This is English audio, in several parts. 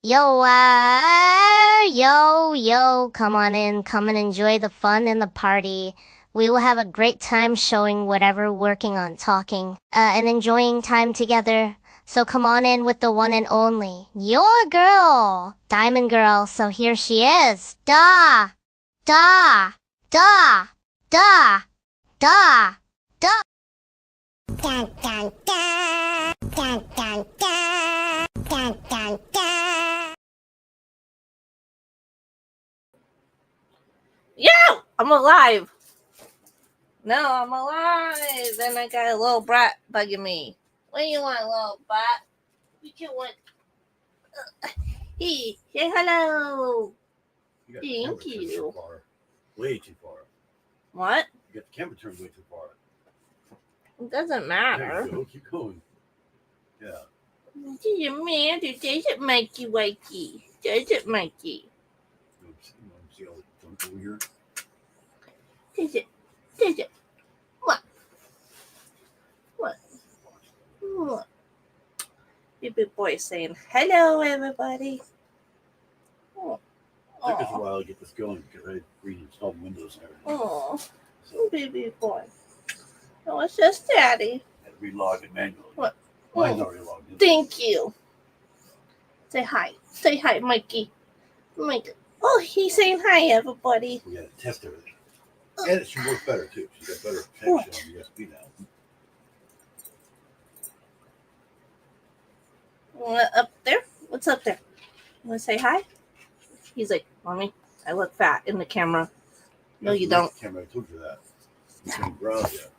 Yo, come on in, come and enjoy the fun and the party. We will have a great time showing whatever we're working on talking, and enjoying time together. So come on in with the one and only, your girl, Diamond Girl. So here she is. Da, da, da, da, da, da. Dun, dun, dun, dun, dun, dun, dun, dun, dun. Yo, I'm alive. No, I'm alive. Then I got a little brat bugging me. What do you want, little brat? What you want? Hey, say hello. Thank you. Too far. Way too far. What? You got the camera turned way too far. It doesn't There matter. you go. Keep going. Yeah. Doesn't matter. Does it, Mikey Wakey? Does it, Mikey? You want to see all the junk over here? Does it? Does it? What? What? What? Baby boy saying hello, everybody. Oh. It took us a while to get this going because I reinstalled Windows and everything. Oh, baby boy. Oh, it's just Daddy. I had to relog it manually. What? Mine's already logged in. Thank you. Say hi. Say hi, Mikey. Mikey. Oh, he's saying hi, everybody. We got to test everything. And it should work better too. She's got better protection on USB now. What up there? What's up there? You want to say hi? He's like, Mommy, I look fat in the camera. No, you don't. Camera, I told you that. You can't browse yet.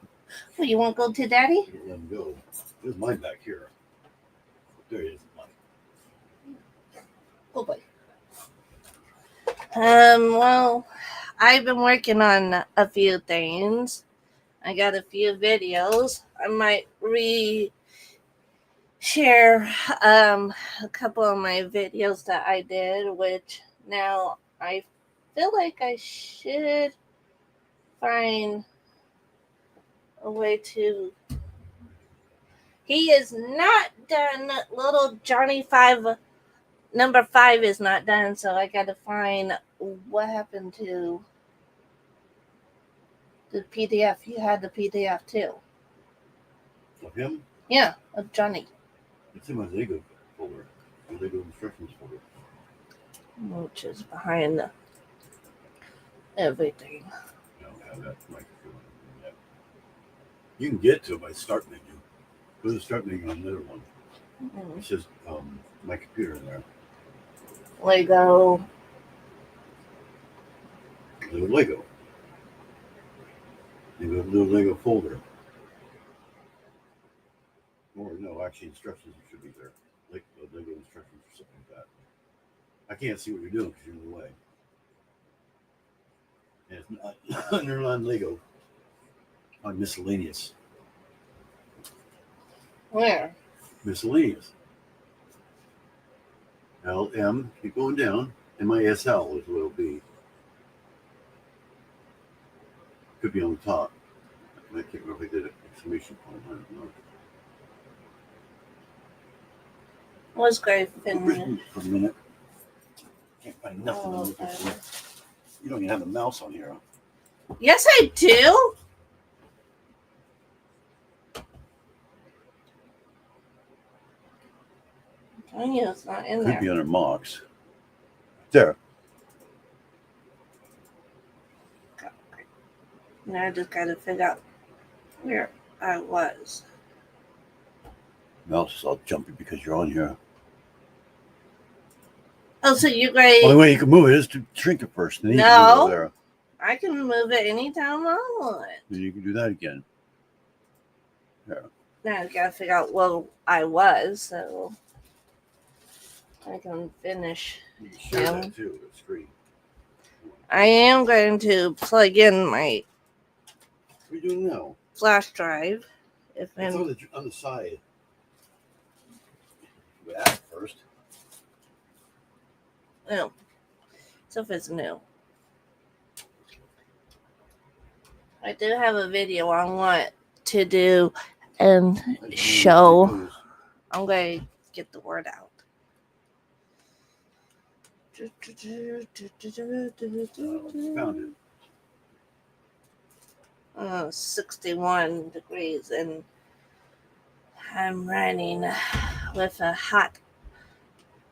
Well, you won't go to Daddy? You let him go. There's mine back here. There he is. Oh boy. Well, I've been working on a few things. I got a few videos. I might share a couple of my videos that I did, which now I feel like I should find a way to. He is not done. Little Johnny 5, number 5 is not done, so I got to find what happened to the PDF. You had the PDF too. Of him? Yeah, of Johnny. It's in my Lego folder. My Lego instructions folder. Which is behind everything. I don't have that microphone yet. You can get to it by start menu. Go to the start menu on another one. Mm-hmm. It says my computer in there. Lego. Little Lego. You have a little Lego folder. Or no, actually instructions should be there. Like Lego instructions or something like that. I can't see what you're doing because you're in the way. And it's not under on Lego. On miscellaneous. Where? Miscellaneous. LM, keep going down. MISL is what it'll be. Could be on the top. I can't remember if I did an exclamation point. I don't know. Was great For a minute. Can't find nothing I'm looking for. You don't even have a mouse on here. Yes, I do. I'm telling you, it's not in Could there. be under mocks. There. Now I just gotta figure out where I was. Mouse is all jumpy because you're on here. Oh, so you guys? Only way you can move it is to shrink it first. Then you can move it over there. I can move it anytime I want. Then you can do that again. There. Now I gotta figure out where I was, so I can finish. You can share that too, the screen. I am going to plug in my What are you doing now? flash drive. It's on the side. Do that first. No. So if it's new. I do have a video on what to do and show. I'm going to get the word out. Found it. 61 degrees, and I'm running with a hot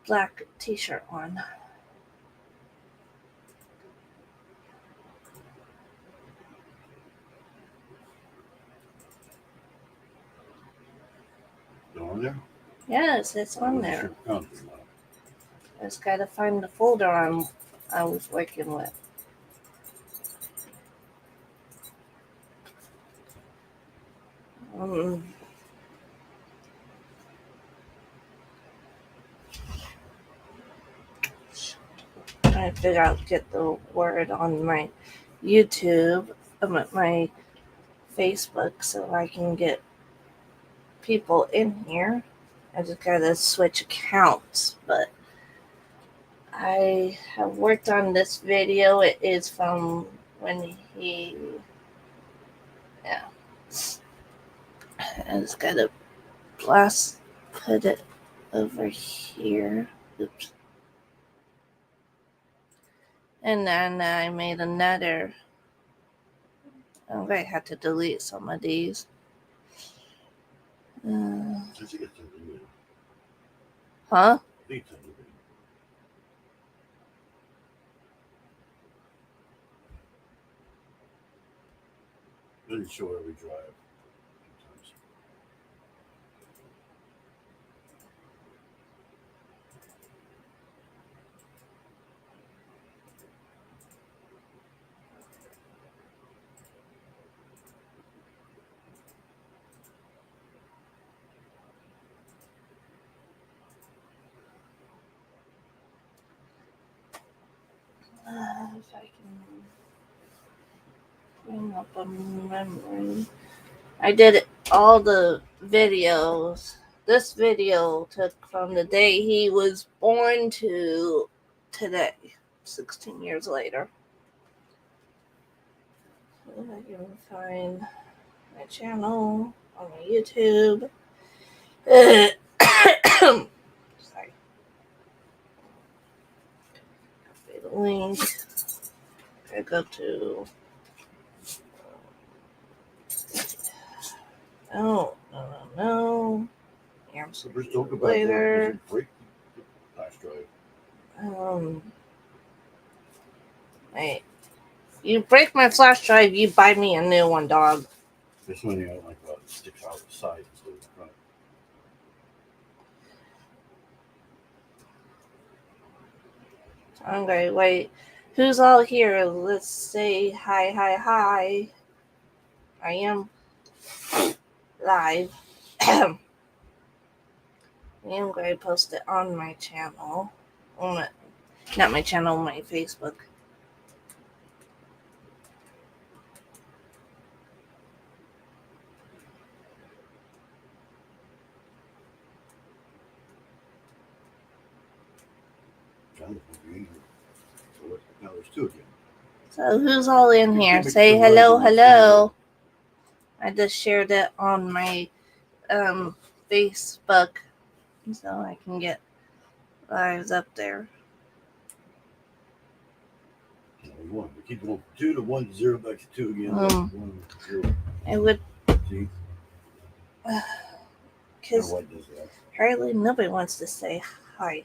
black t-shirt on. Still on there? Yes, it's on Wasn't there. sure if I found it or not. I just gotta find the folder I was working with. Trying to figure out get the word on my YouTube, my Facebook, so I can get people in here. I just gotta switch accounts, but I have worked on this video. It is from when yeah. I just gotta put it over here. Oops. And then I made another. I'm gonna have to delete some of these. I think it's unlimited. Huh? I think it's unlimited. Doesn't show every drive sometimes. If I can bring up a memory. I did all the videos. This video took from the day he was born to today, 16 years later. If I can find my channel on my YouTube. Sorry. Copy the link. I go to. No. So we're talking about that. Does it break the flash drive? Wait. You break my flash drive, you buy me a new one, dog. This one you don't like about it sticks out the side instead of the front. Okay, wait. Who's all here? Let's say hi. I am live. I am going to post it on my channel. Not my channel, my Facebook. Now there's two again. So who's all in here? Say hello. I just shared it on my Facebook so I can get lives up there. One. We keep going from 2 to 1 to 0 back to 2 again. 1 0. I would. See? Because why it does that. hardly nobody wants to say hi.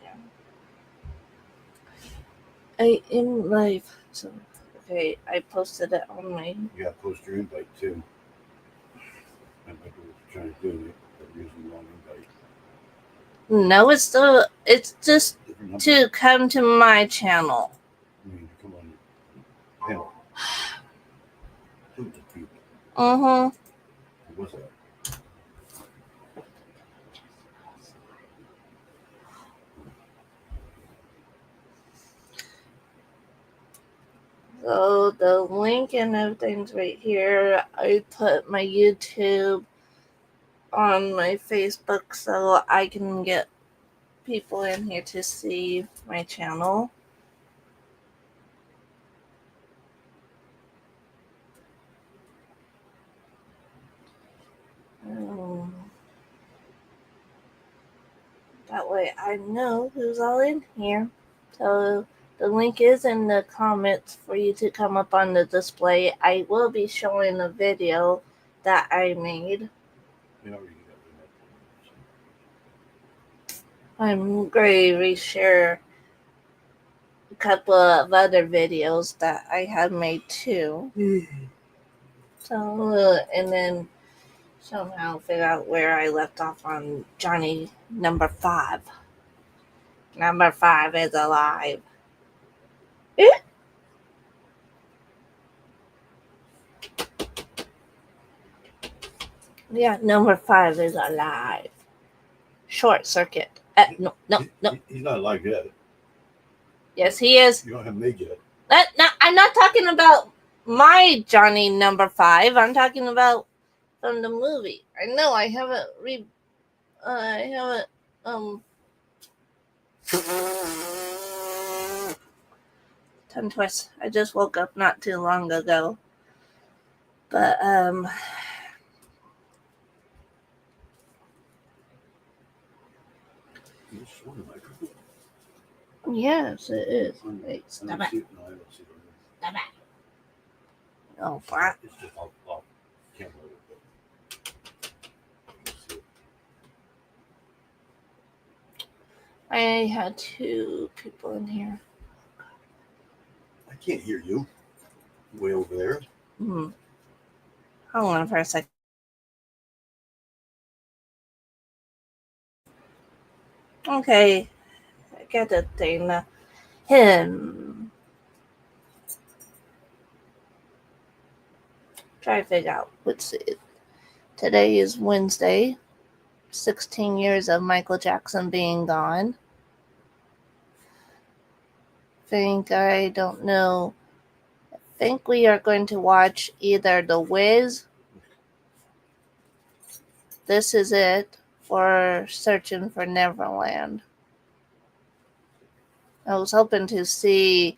Yeah. I am live. So, okay, I posted it on my. You got to post your invite too. I think we're trying to do it, but using the wrong invite. No, it's just to come to my channel. I mean, come on. Panel. Two people. What was that? So the link and everything's right here. I put my YouTube on my Facebook so I can get people in here to see my channel. That way I know who's all in here. So the link is in the comments for you to come up on the display. I will be showing a video that I made. I'm going to reshare a couple of other videos that I have made too. So, and then somehow figure out where I left off on Johnny number 5. Number 5 is alive. Yeah, number 5 is alive. Short circuit. No. He's not alive yet. Yes, he is. You don't have me yet. I'm not talking about my Johnny number 5. I'm talking about from the movie. I know I haven't tongue twist. I just woke up not too long ago. But yes, it is. Wait, stop it. Stop it. Oh, fuck. It's just off camera. I had 2 people in here. I can't hear you. Way over there. Hold on for a second. Okay, I get the thing. Try to figure out what's it. Today is Wednesday. 16 years of Michael Jackson being gone. I don't know. I think we are going to watch either The Wiz, This Is It, or Searching for Neverland. I was hoping to see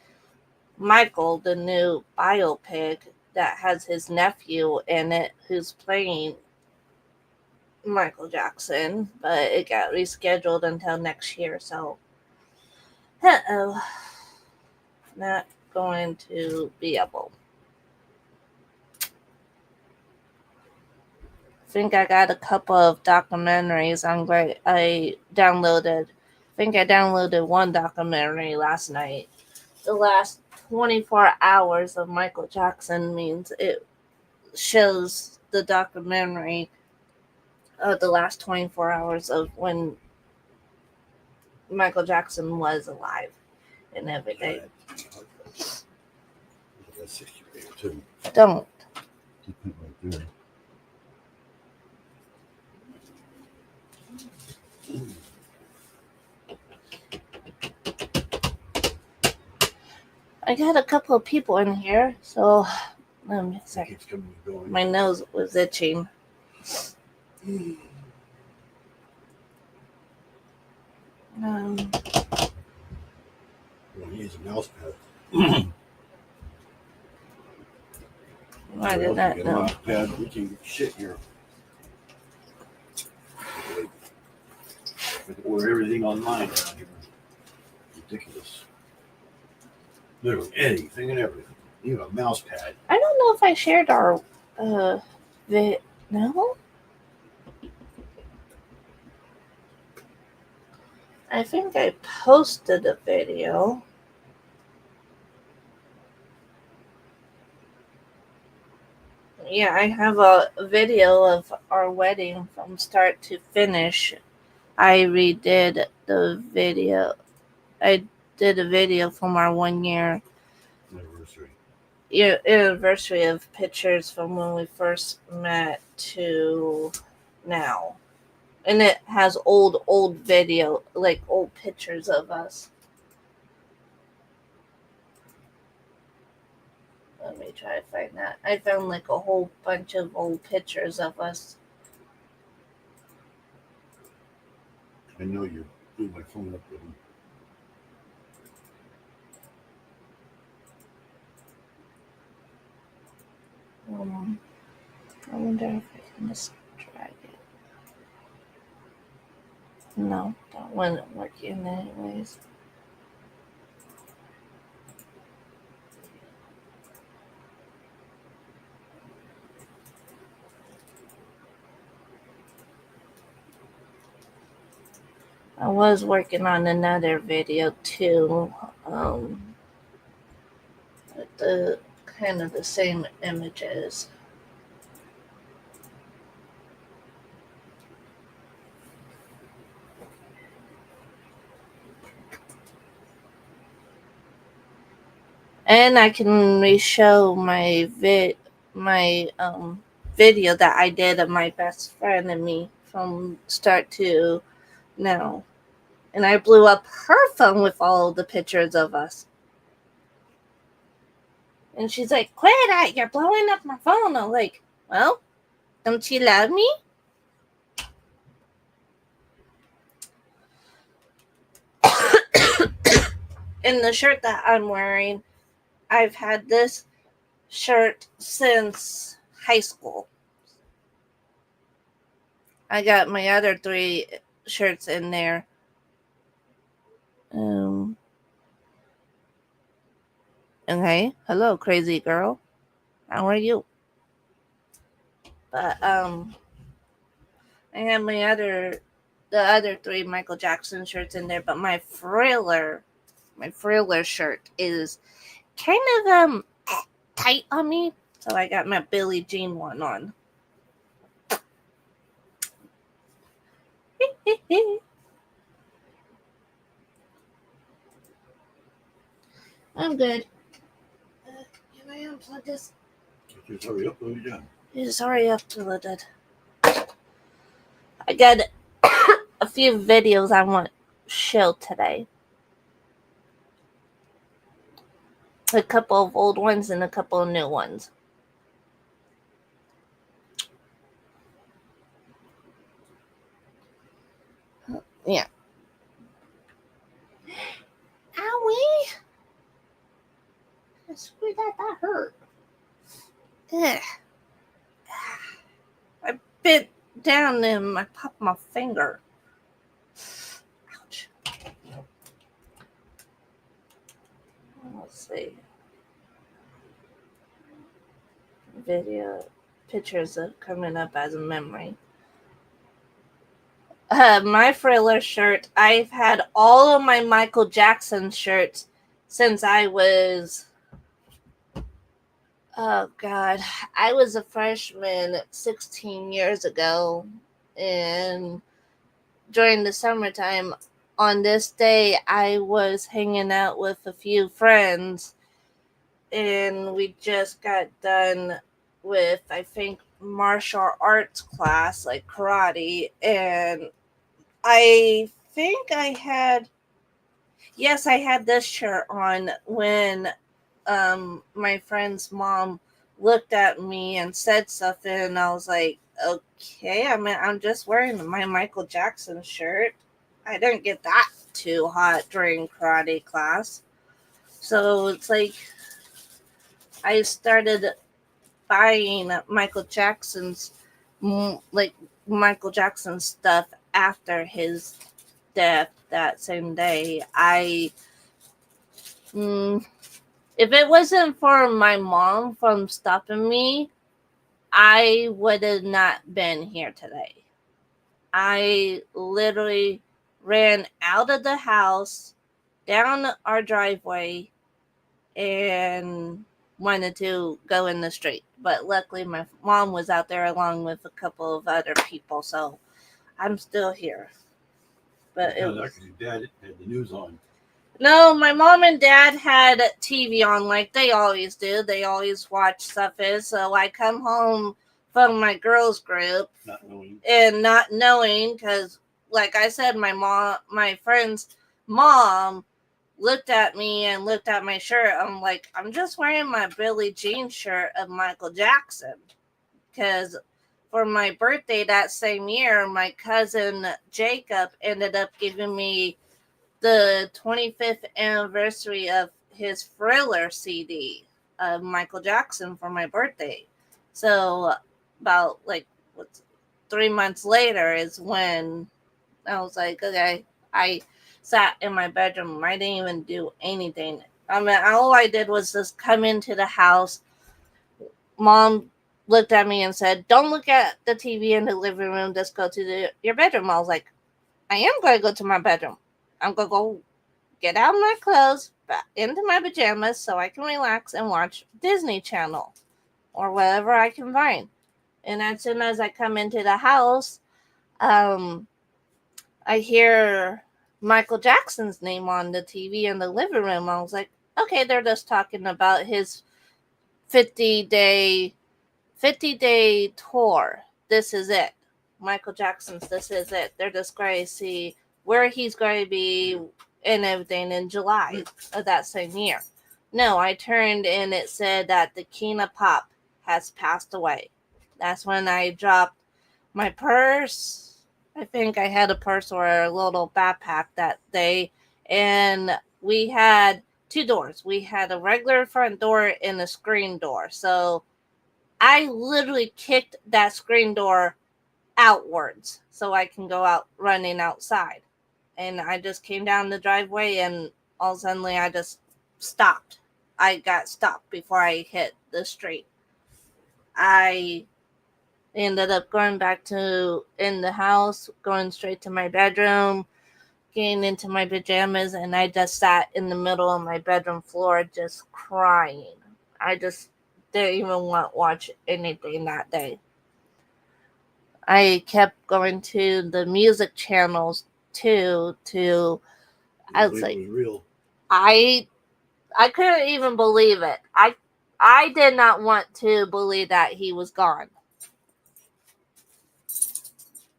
Michael, the new biopic that has his nephew in it who's playing Michael Jackson, but it got rescheduled until next year, so not going to be able. I think I got a couple of documentaries on great. I downloaded one documentary last night. The last 24 hours of Michael Jackson means it shows the documentary of the last 24 hours of when Michael Jackson was alive and everything. Don't. I got a couple of people in here, so sorry. My nose was itching. Well, he needs a mouse pad. I did not know. Mouse pad, we can shit here. We can order everything online around here. Ridiculous. Literally anything and everything. Even a mouse pad. I don't know if I shared our no? I think I posted a video. Yeah, I have a video of our wedding from start to finish. I redid the video. I did a video from our 1 year anniversary of pictures from when we first met to now. And it has old video, like old pictures of us. Let me try to find that. I found like a whole bunch of old pictures of us. I know you blew my phone up with him. I wonder if I can just drag it. No, that wasn't working anyways. I was working on another video too. With the kind of the same images. And I can re-show my video that I did of my best friend and me from start to now. And I blew up her phone with all the pictures of us. And she's like, "Quit it, you're blowing up my phone." I'm like, "Well, don't you love me?" In the shirt that I'm wearing, I've had this shirt since high school. I got my other 3 shirts in there. Okay. Hello, crazy girl. How are you? But I have the other 3 Michael Jackson shirts in there, but my Thriller shirt is kind of tight on me, so I got my Billie Jean one on. I'm good. Can I unplug this? Just hurry up, what are you doing? Just hurry up till it did. I got a few videos I want to show today. A couple of old ones and a couple of new ones. Yeah. Owie! I swear that hurt. Ugh. I bit down and I popped my finger. Ouch. Let's see. Video pictures are coming up as a memory. My Thriller shirt. I've had all of my Michael Jackson shirts since I was. Oh God, I was a freshman 16 years ago, and during the summertime, on this day, I was hanging out with a few friends, and we just got done with, I think, martial arts class, like karate, and I think I had this shirt on when my friend's mom looked at me and said something, and I was like, okay, I'm just wearing my Michael Jackson shirt. I didn't get that too hot during karate class. So it's like I started buying Michael Jackson's Michael Jackson stuff after his death that same day. If it wasn't for my mom from stopping me, I would have not been here today. I literally ran out of the house, down our driveway, and wanted to go in the street. But luckily, my mom was out there along with a couple of other people, so I'm still here. But it was... Your dad had the news on. No, my mom and dad had TV on like they always do. They always watch stuff. So I come home from my girls group not knowing because, like I said, my friend's mom looked at me and looked at my shirt. I'm like, I'm just wearing my Billie Jean shirt of Michael Jackson because for my birthday that same year, my cousin Jacob ended up giving me the 25th anniversary of his Thriller CD of Michael Jackson for my birthday. So about 3 months later is when I was like, okay. I sat in my bedroom. I didn't even do anything. I mean, all I did was just come into the house. Mom looked at me and said, "Don't look at the TV in the living room. Just go to your bedroom." I was like, "I am going to go to my bedroom. I'm going to go get out of my clothes, back into my pajamas so I can relax and watch Disney Channel or whatever I can find." And as soon as I come into the house, um, I hear Michael Jackson's name on the TV in the living room. I was like, okay, they're just talking about his 50-day 50-day tour. This is it. Michael Jackson's This Is It. They're just going to see where he's going to be and everything in July of that same year. No, I turned and it said that the King of Pop has passed away. That's when I dropped my purse. I think I had a purse or a little backpack that day. And we had two doors. We had a regular front door and a screen door. So I literally kicked that screen door outwards so I can go out running outside. And I just came down the driveway and all suddenly I just stopped. I got stopped before I hit the street. I ended up going back to in the house, going straight to my bedroom, getting into my pajamas, and I just sat in the middle of my bedroom floor just crying. I just didn't even want to watch anything that day. I kept going to the music channels too. I was like, it was real. I couldn't even believe it. I did not want to believe that he was gone.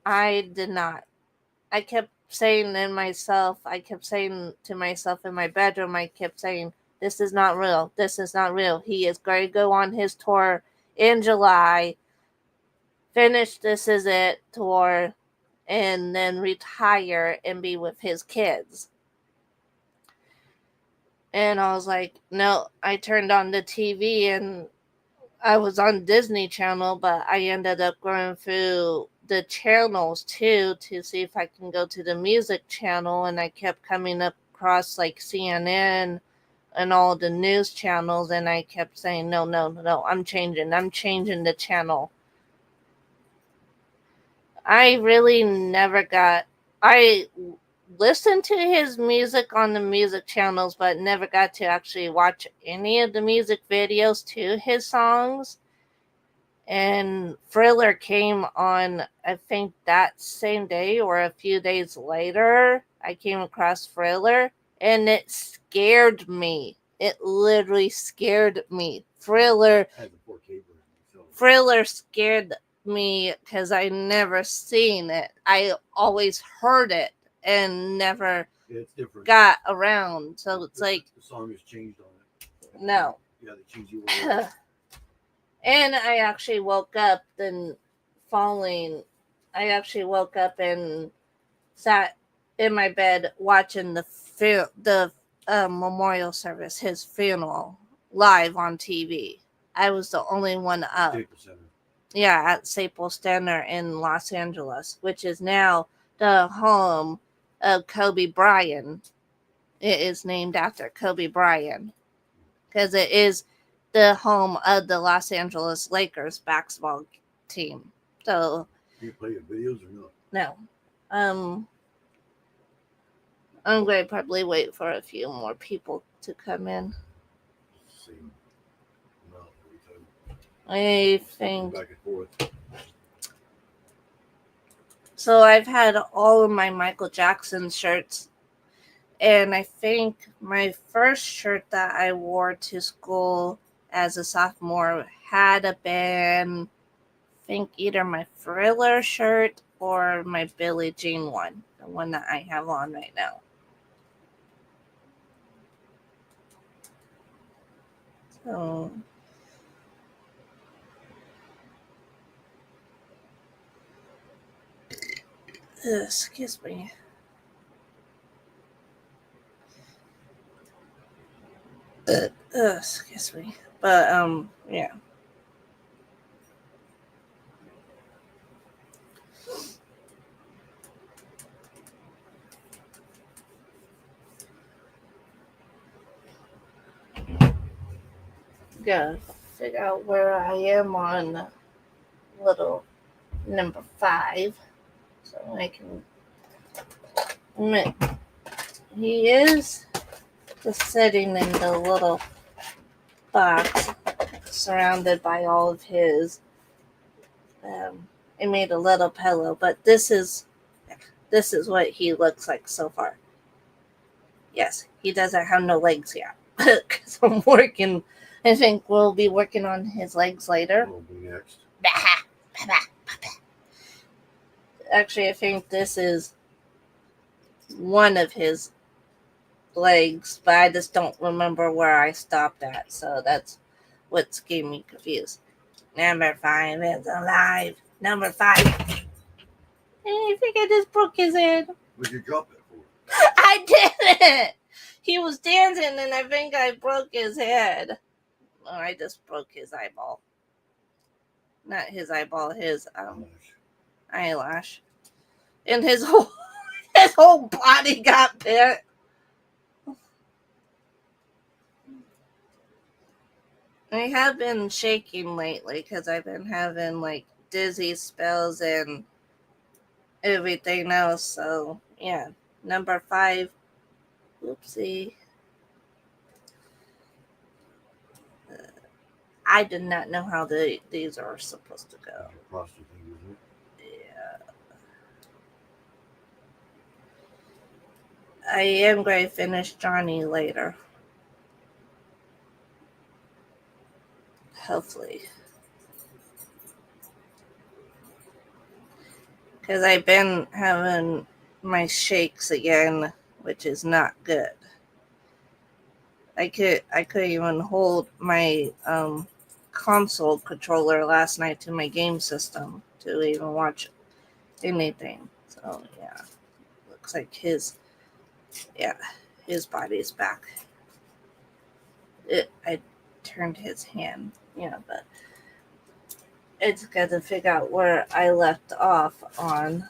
I did not. I kept saying I kept saying to myself in my bedroom, I kept saying, this is not real. This is not real. He is going to go on his tour in July, finish This Is It tour, and then retire and be with his kids. And I was like, no, I turned on the TV and I was on Disney Channel, but I ended up going through the channels too to see if I can go to the music channel, and I kept coming across like CNN and all the news channels, and I kept saying, no, I'm changing the channel. I really never got, I listened to his music on the music channels, but never got to actually watch any of the music videos to his songs. And Thriller came on, I think that same day or a few days later. I came across Thriller and it scared me. It literally scared me. Thriller scared me because I never seen it. I always heard it and never got around. So it's like the song has changed on it. No. Yeah, they changed you. And I actually woke up and sat in my bed watching the memorial service, his funeral, live on TV. I was the only one up. Staples Center. Yeah, at Staples Center in Los Angeles, which is now the home of Kobe Bryant. It is named after Kobe Bryant because it is the home of the Los Angeles Lakers basketball team. So, do you play your videos or not? No. I'm going to probably wait for a few more people to come in. Same amount every time. I think. Back and forth. So I've had all of my Michael Jackson shirts. And I think my first shirt that I wore to school as a sophomore had been, I think, either my Thriller shirt or my Billie Jean one, the one that I have on right now. So, excuse me. Excuse me. But, yeah. Gotta figure out where I am on little number 5 so I can admit he is just sitting in the little box surrounded by all of his I made a little pillow, but this is what he looks like so far. Yes, he doesn't have no legs yet because I'm working. I think we'll be working on his legs later. Will be next. Actually, I think this is one of his legs, but I just don't remember where I stopped at, so that's what's getting me confused. Number 5 is alive. Number 5. I think I just broke his head. What'd you drop it for? I didn't. He was dancing, and I think I broke his head. Oh, I just broke his eyeball. Not his eyeball, his eyelash. And his whole body got bit. I have been shaking lately because I've been having like dizzy spells and everything else. So yeah, number 5. Oopsie. I did not know how these are supposed to go. Yeah. I am going to finish Johnny later. Hopefully. Because I've been having my shakes again, which is not good. I couldn't even hold my console controller last night to my game system to even watch anything. So yeah, looks like his body's back. I turned his hand, but it's got to figure out where I left off on.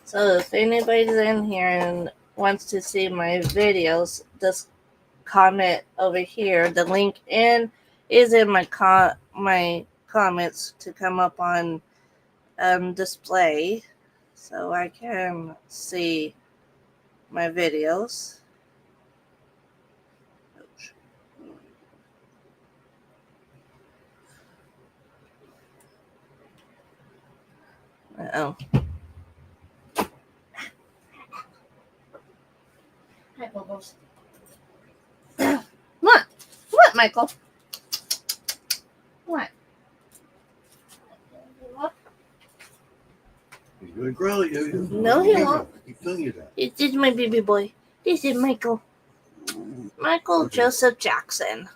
So if anybody's in here and wants to see my videos, just comment over here. The link is in my comments to come up on display so I can see my videos. Uh-oh. Hi, Bubbles. What? What, Michael? What? He's going to growl at you. No, he won't. He's telling you that. This is my baby boy. This is Michael. Michael Joseph Jackson.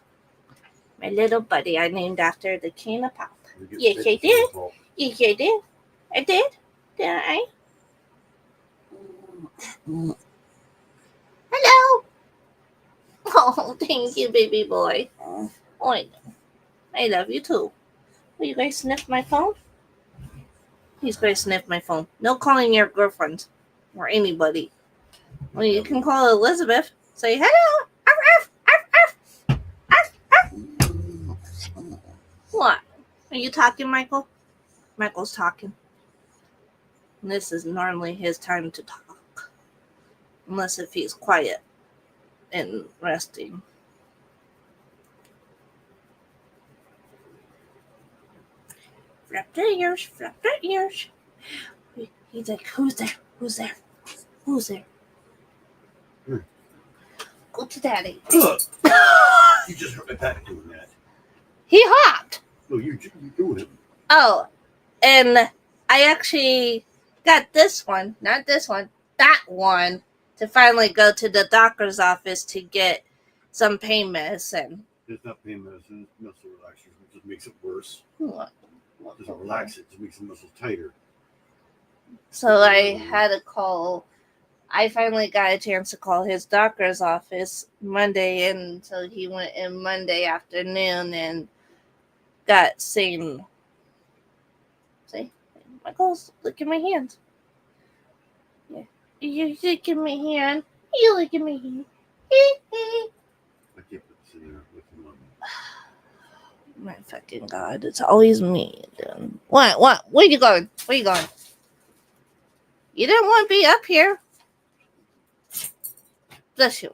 My little buddy I named after the king of pop. Yes, I did. Yes, I did. I did. Did I? Hello. Oh, thank you, baby boy. Oh, I love you too. Will you guys sniff my phone? He's going to sniff my phone. No calling your girlfriend or anybody. Well, you can call Elizabeth. Say hello. Arf, arf, arf, arf, arf, arf. What? Are you talking, Michael? Michael's talking. And this is normally his time to talk. Unless if he's quiet and resting. Flap their ears, flap their ears. He's like, who's there? Who's there? Who's there? Go to daddy. You just hurt my back doing that. He hopped. No, you're doing it. Oh, and I actually got this one, not this one, that one, to finally go to the doctor's office to get some pain medicine. It's not pain medicine, it's muscle relaxers, which just makes it worse. What? It doesn't relax it, just makes the muscles tighter. So I had to call. I finally got a chance to call his doctor's office Monday, and so he went in Monday afternoon and got seen. See? Michael's, look at my hands. Yeah, You look at me hand. You look at me hand. I can't put this in there with him on. My fucking god, it's always me. Dude. What? Where you going? Where you going? You didn't want to be up here. Bless you.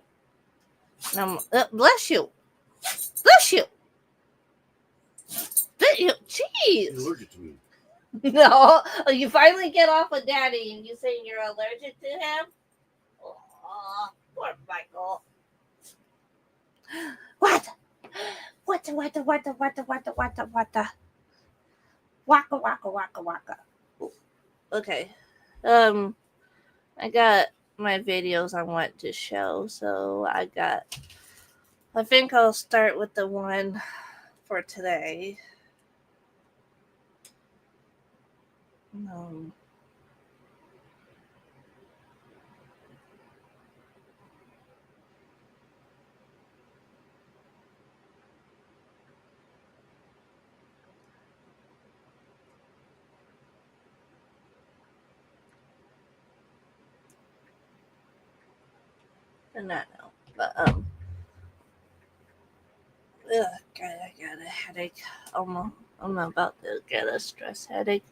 Bless you. Bless you. Bless you. He's Jeez. allergic to me. No. You finally get off of Daddy and you say you're allergic to him? Oh, poor Michael. What? Waka, waka. Okay. I got my videos on what to show, so I think I'll start with the one for today. Not now, but God, I got a headache. I'm about to get a stress headache.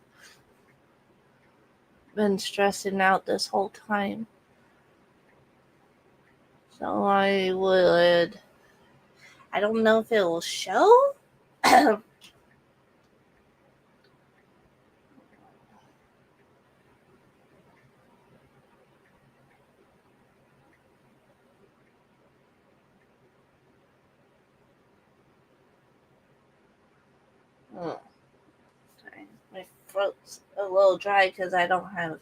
Been stressing out this whole time, so I don't know if it will show. Sorry. My throat's a little dry because I don't have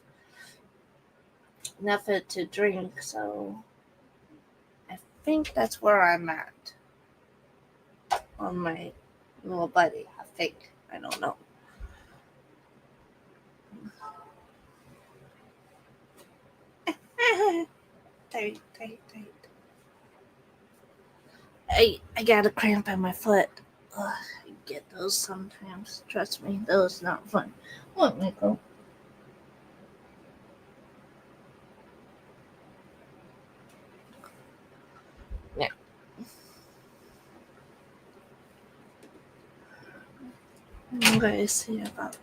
nothing to drink, so I think that's where I'm at on my little buddy. I think. I don't know. Tight. I got a cramp in my foot. Ugh, I get those sometimes. Trust me, those not fun. What, Michael? Yeah. I'm going to see about.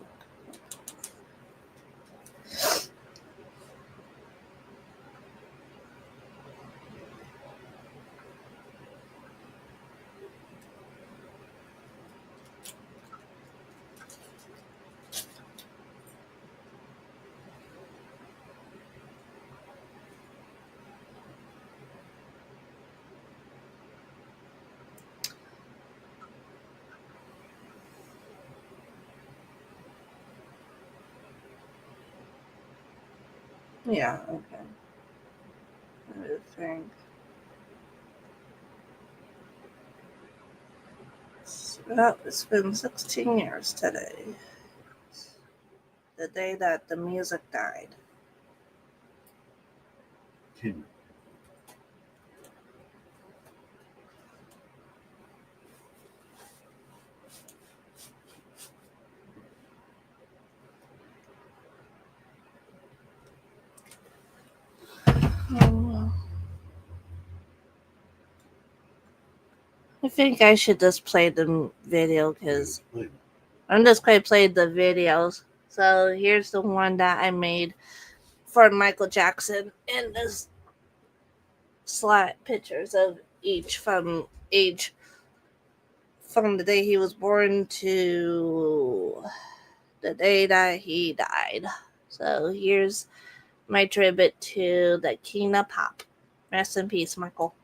Yeah, okay. I think. Well, it's been 16 years today. The day that the music died. 10. I think I should just play the video because I'm just going to play the videos. So here's the one that I made for Michael Jackson, and this slide pictures of each from the day he was born to the day that he died. So here's my tribute to the King of Pop. Rest in peace, Michael.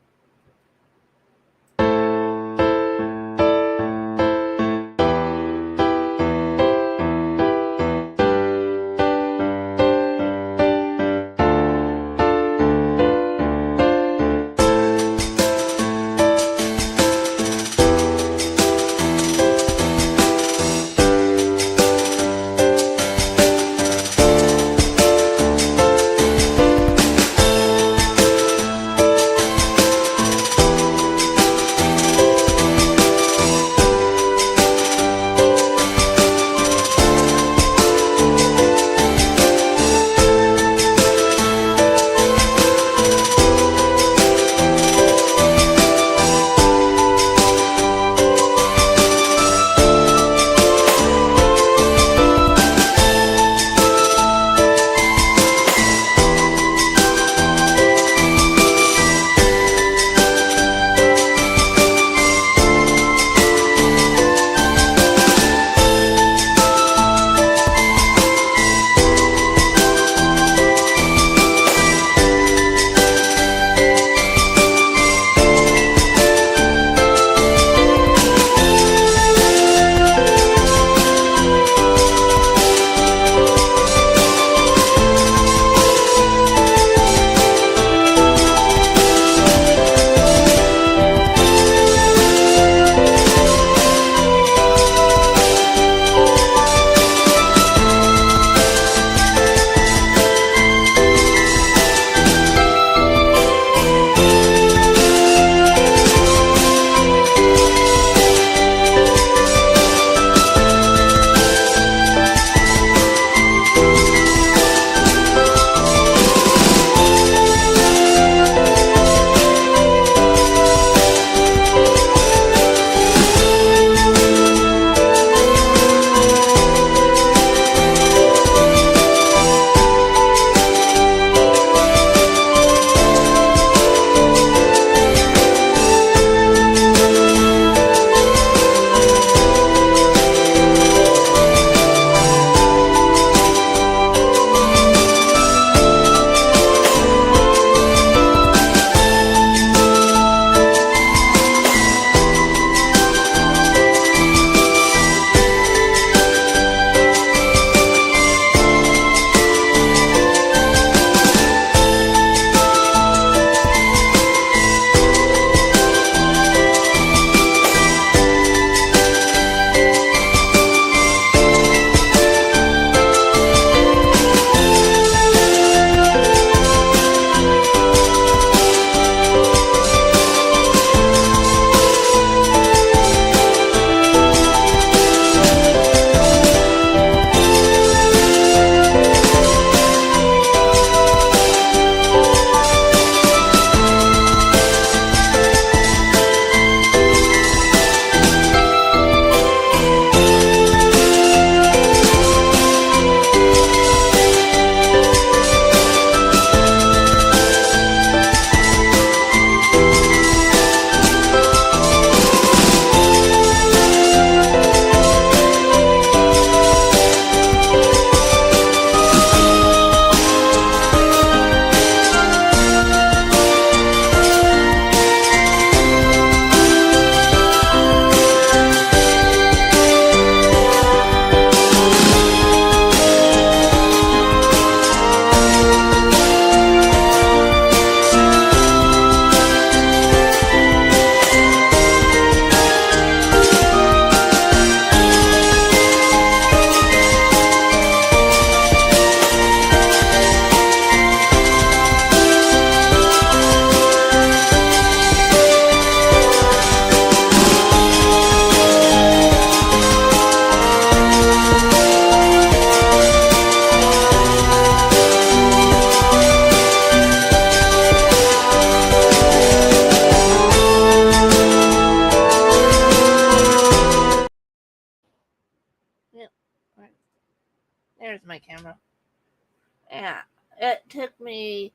it took me,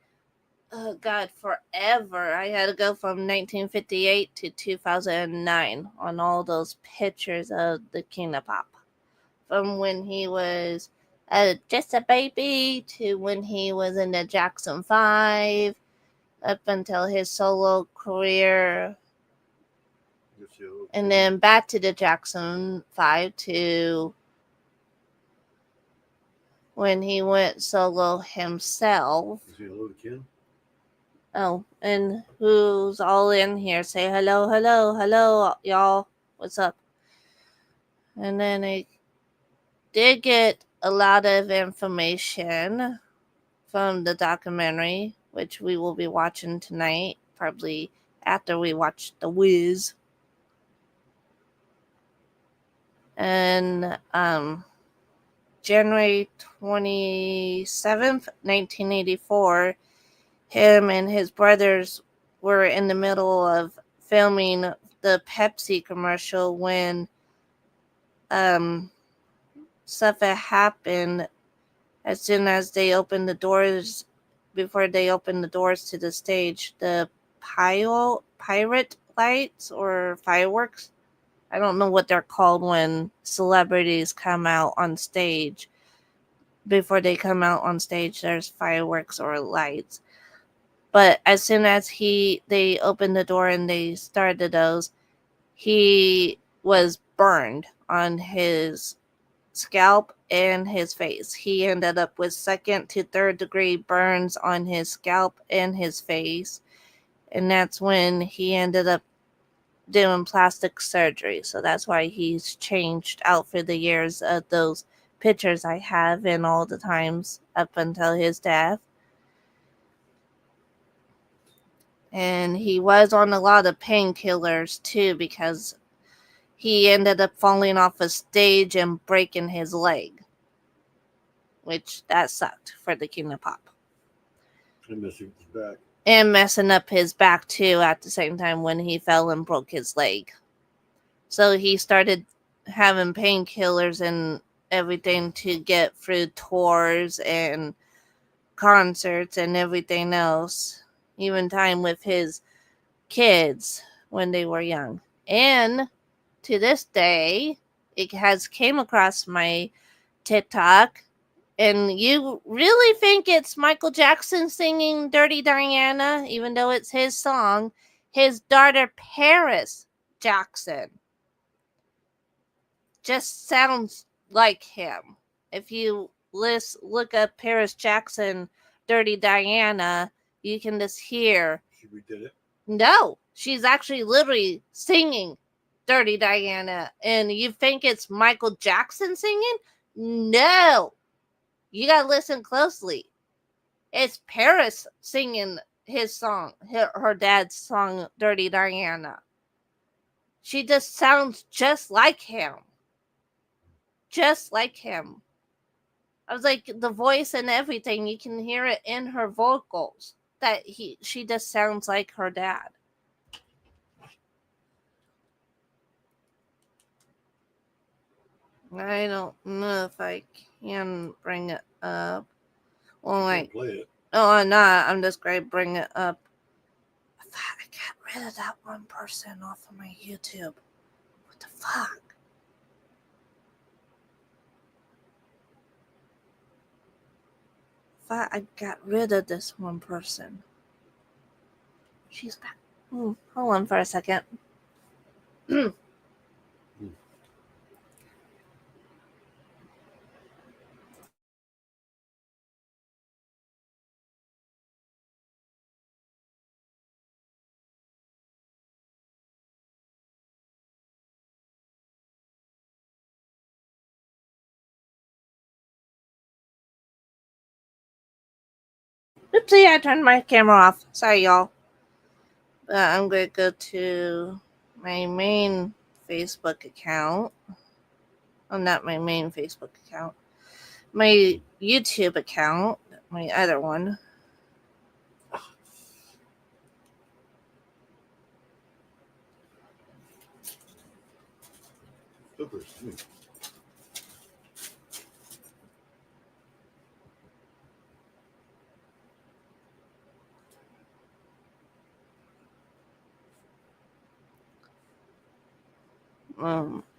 oh God, forever. I had to go from 1958 to 2009 on all those pictures of the King of Pop. From when he was just a baby to when he was in the Jackson 5, up until his solo career, and then back to the Jackson 5 to when he went solo himself. Is he a little kid? Oh, and who's all in here? Say hello, hello, hello, y'all. What's up? And then I did get a lot of information from the documentary, which we will be watching tonight, probably after we watch The Wiz. And January 27th, 1984, him and his brothers were in the middle of filming the Pepsi commercial when stuff had happened. As soon as they opened the doors, before they opened the doors to the stage, the pirate lights or fireworks, I don't know what they're called when celebrities come out on stage. Before they come out on stage, there's fireworks or lights. But as soon as they opened the door and they started those, he was burned on his scalp and his face. He ended up with 2nd to 3rd degree burns on his scalp and his face. And that's when he ended up doing plastic surgery. So that's why he's changed out for the years of those pictures I have and all the times up until his death. And he was on a lot of painkillers too, because he ended up falling off a stage and breaking his leg, which that sucked for the King of Pop. And messing his back. And messing up his back too at the same time when he fell and broke his leg. So he started having painkillers and everything to get through tours and concerts and everything else, even time with his kids when they were young. And to this day, it has came across my TikTok, and you really think it's Michael Jackson singing Dirty Diana, even though it's his song. His daughter Paris Jackson just sounds like him. If you look up Paris Jackson Dirty Diana, you can just hear. She redid it? No, she's actually literally singing Dirty Diana. And you think it's Michael Jackson singing? No. You gotta listen closely. It's Paris singing his song, her dad's song, Dirty Diana. She just sounds just like him. Just like him. I was like, the voice and everything, you can hear it in her vocals that she just sounds like her dad. I don't know if I can bring it up. Well, like, play it. No, I'm not. I'm just going to bring it up. I thought I got rid of that one person off of my YouTube. What the fuck? I thought I got rid of this one person. She's back. Hold on for a second. Oopsie, I turned my camera off. Sorry, y'all. But I'm going to go to my main Facebook account. Oh, not my main Facebook account. My YouTube account. My other one.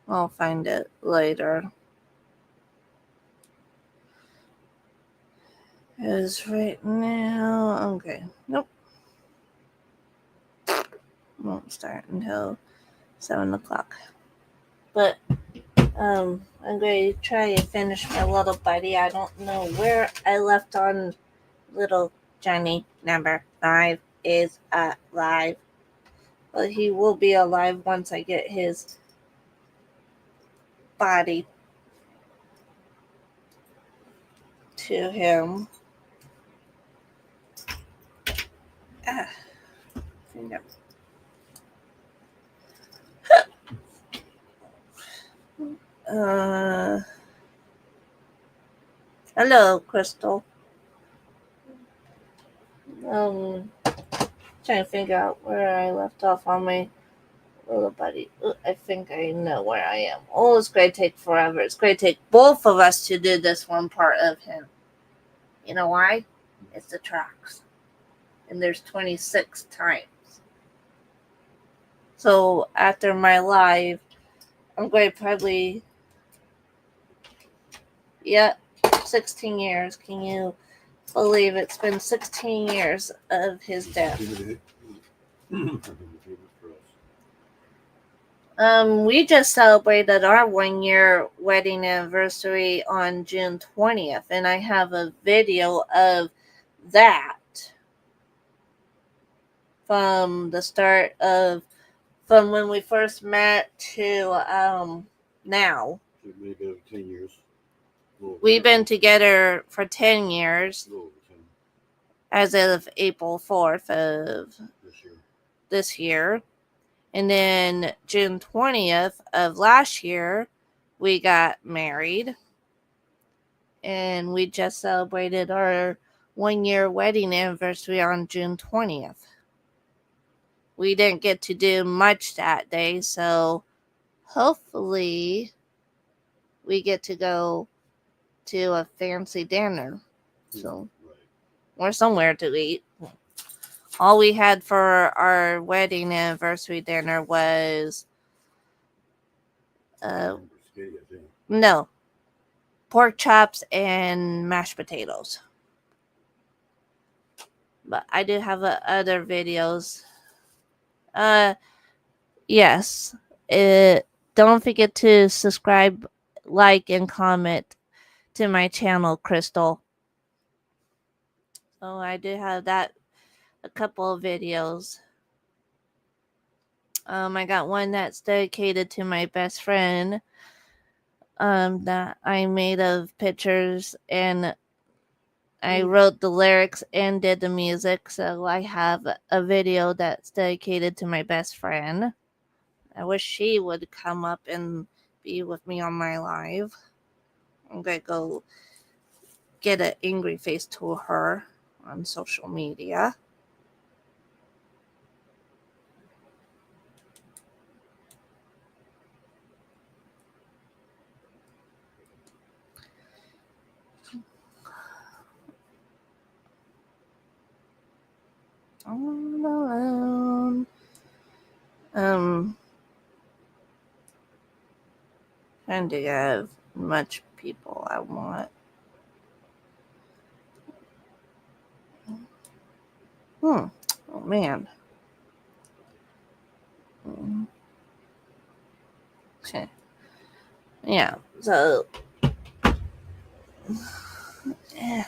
I'll find it later. Is right now. Okay. Nope. Won't start until 7 o'clock. But I'm going to try to finish my little buddy. I don't know where I left on little Johnny number 5 is alive. But he will be alive once I get his body to him. Finger. Hello, Crystal. Trying to figure out where I left off on my little buddy. I think I know where I am. Oh, it's going to take forever. It's going to take both of us to do this one part of him. You know why? It's the tracks. And there's 26 times. So after my live, I'm going to probably... Yeah, 16 years. Can you believe it's been 16 years of his death? We just celebrated our 1-year wedding anniversary on June 20th, and I have a video of that from the start of, from when we first met to now. Maybe over 10 years. We've been together for 10 years as of April 4th of this year. And then June 20th of last year, we got married. And we just celebrated our 1-year wedding anniversary on June 20th. We didn't get to do much that day, so hopefully we get to go to a fancy dinner. So, or somewhere to eat. All we had for our wedding anniversary dinner was no, pork chops and mashed potatoes. But I do have other videos. Yes. Don't forget to subscribe, like, and comment to my channel, Crystal. So I do have that, a couple of videos. I got one that's dedicated to my best friend. That I made of pictures, and I wrote the lyrics and did the music. So I have a video that's dedicated to my best friend. I wish she would come up and be with me on my live. I'm going to go get an angry face to her on social media. All alone. Trying to have much people I want. Oh man. Okay. Yeah. So. Yeah.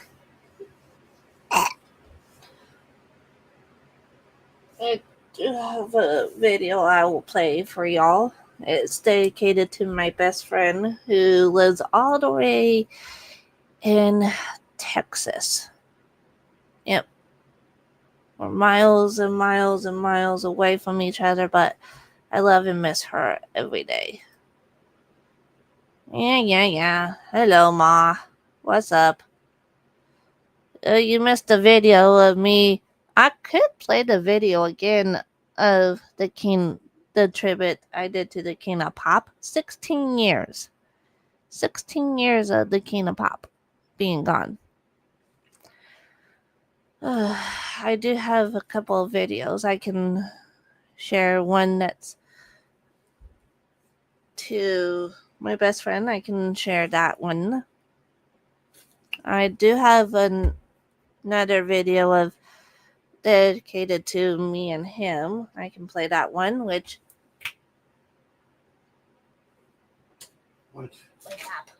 I do have a video I will play for y'all. It's dedicated to my best friend who lives all the way in Texas. Yep. We're miles and miles and miles away from each other, but I love and miss her every day. Yeah. Hello, Ma. What's up? You missed a video of me. I could play the video again of the tribute I did to the King of Pop. 16 years. 16 years of the King of Pop being gone. I do have a couple of videos I can share. One that's to my best friend, I can share that one. I do have another video of dedicated to me and him. I can play that one, which... What? Wake up.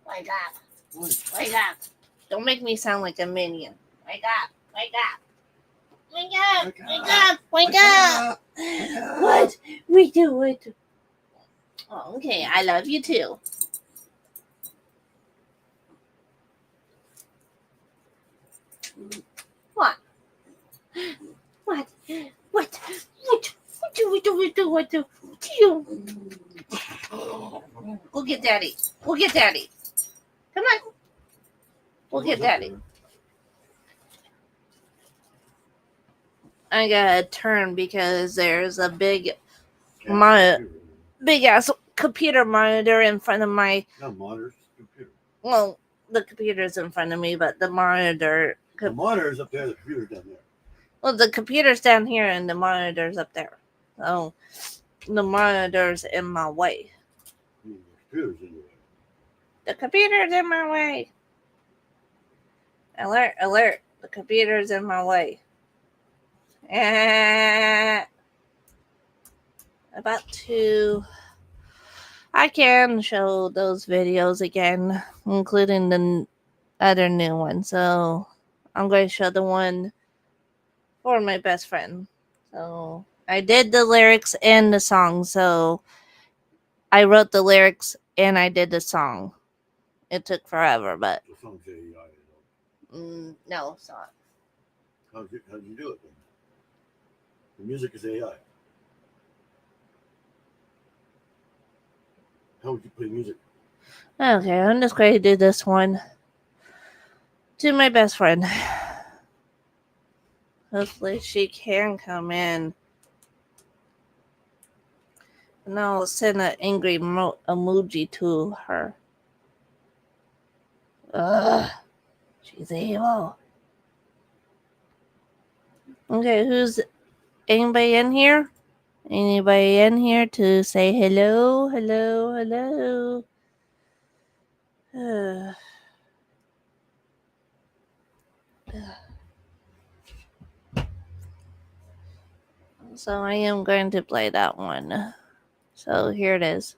Wake up. What? Wake up. Don't make me sound like a minion. Wake up. Wake up. Wake up. Wake up. Wake up. What? We do it. Oh, okay. I love you too. What? What? What? What do? Go get daddy. Go get daddy. Come on. We'll get daddy. I gotta turn because there's a big ass computer monitor in front of my... Not monitors, computer. Well, the computer's in front of me, but the monitor... The monitor's up there, the computer's down there. Well, the computer's down here and the monitor's up there. So, the monitor's in my way. The computer's in the way. The computer's in my way. Alert, alert. The computer's in my way. About to... I can show those videos again, including the other new one. So, I'm going to show the one for my best friend. So, I did the lyrics and the song. So, I wrote the lyrics and I did the song. It took forever, but... The song's AI. No, it's not. How'd you do it then? The music is AI. How would you play music? Okay, I'm just going to do this one to my best friend. Hopefully she can come in. And I'll send an angry emoji to her. Ugh. She's evil. Okay, who's... Anybody in here? Anybody in here to say hello? Hello, hello. So I am going to play that one. So here it is.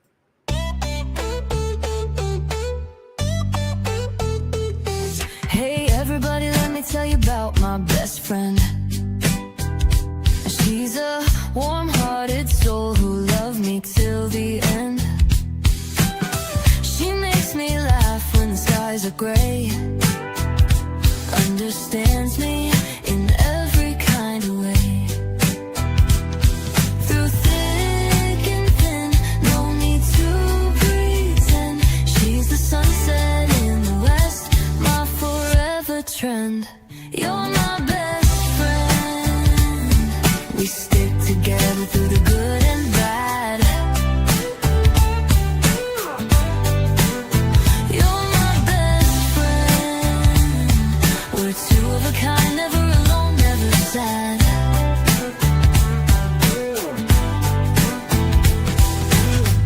Hey everybody, let me tell you about my best friend. She's a warm-hearted soul who loved me till the end. She makes me laugh when the skies are gray, understands me in every kind of way. Through thick and thin, no need to pretend. She's the sunset in the west, my forever trend. You're my best friend. We stick together through the good and bad. You're my best friend. We're two of a kind, never alone, never sad.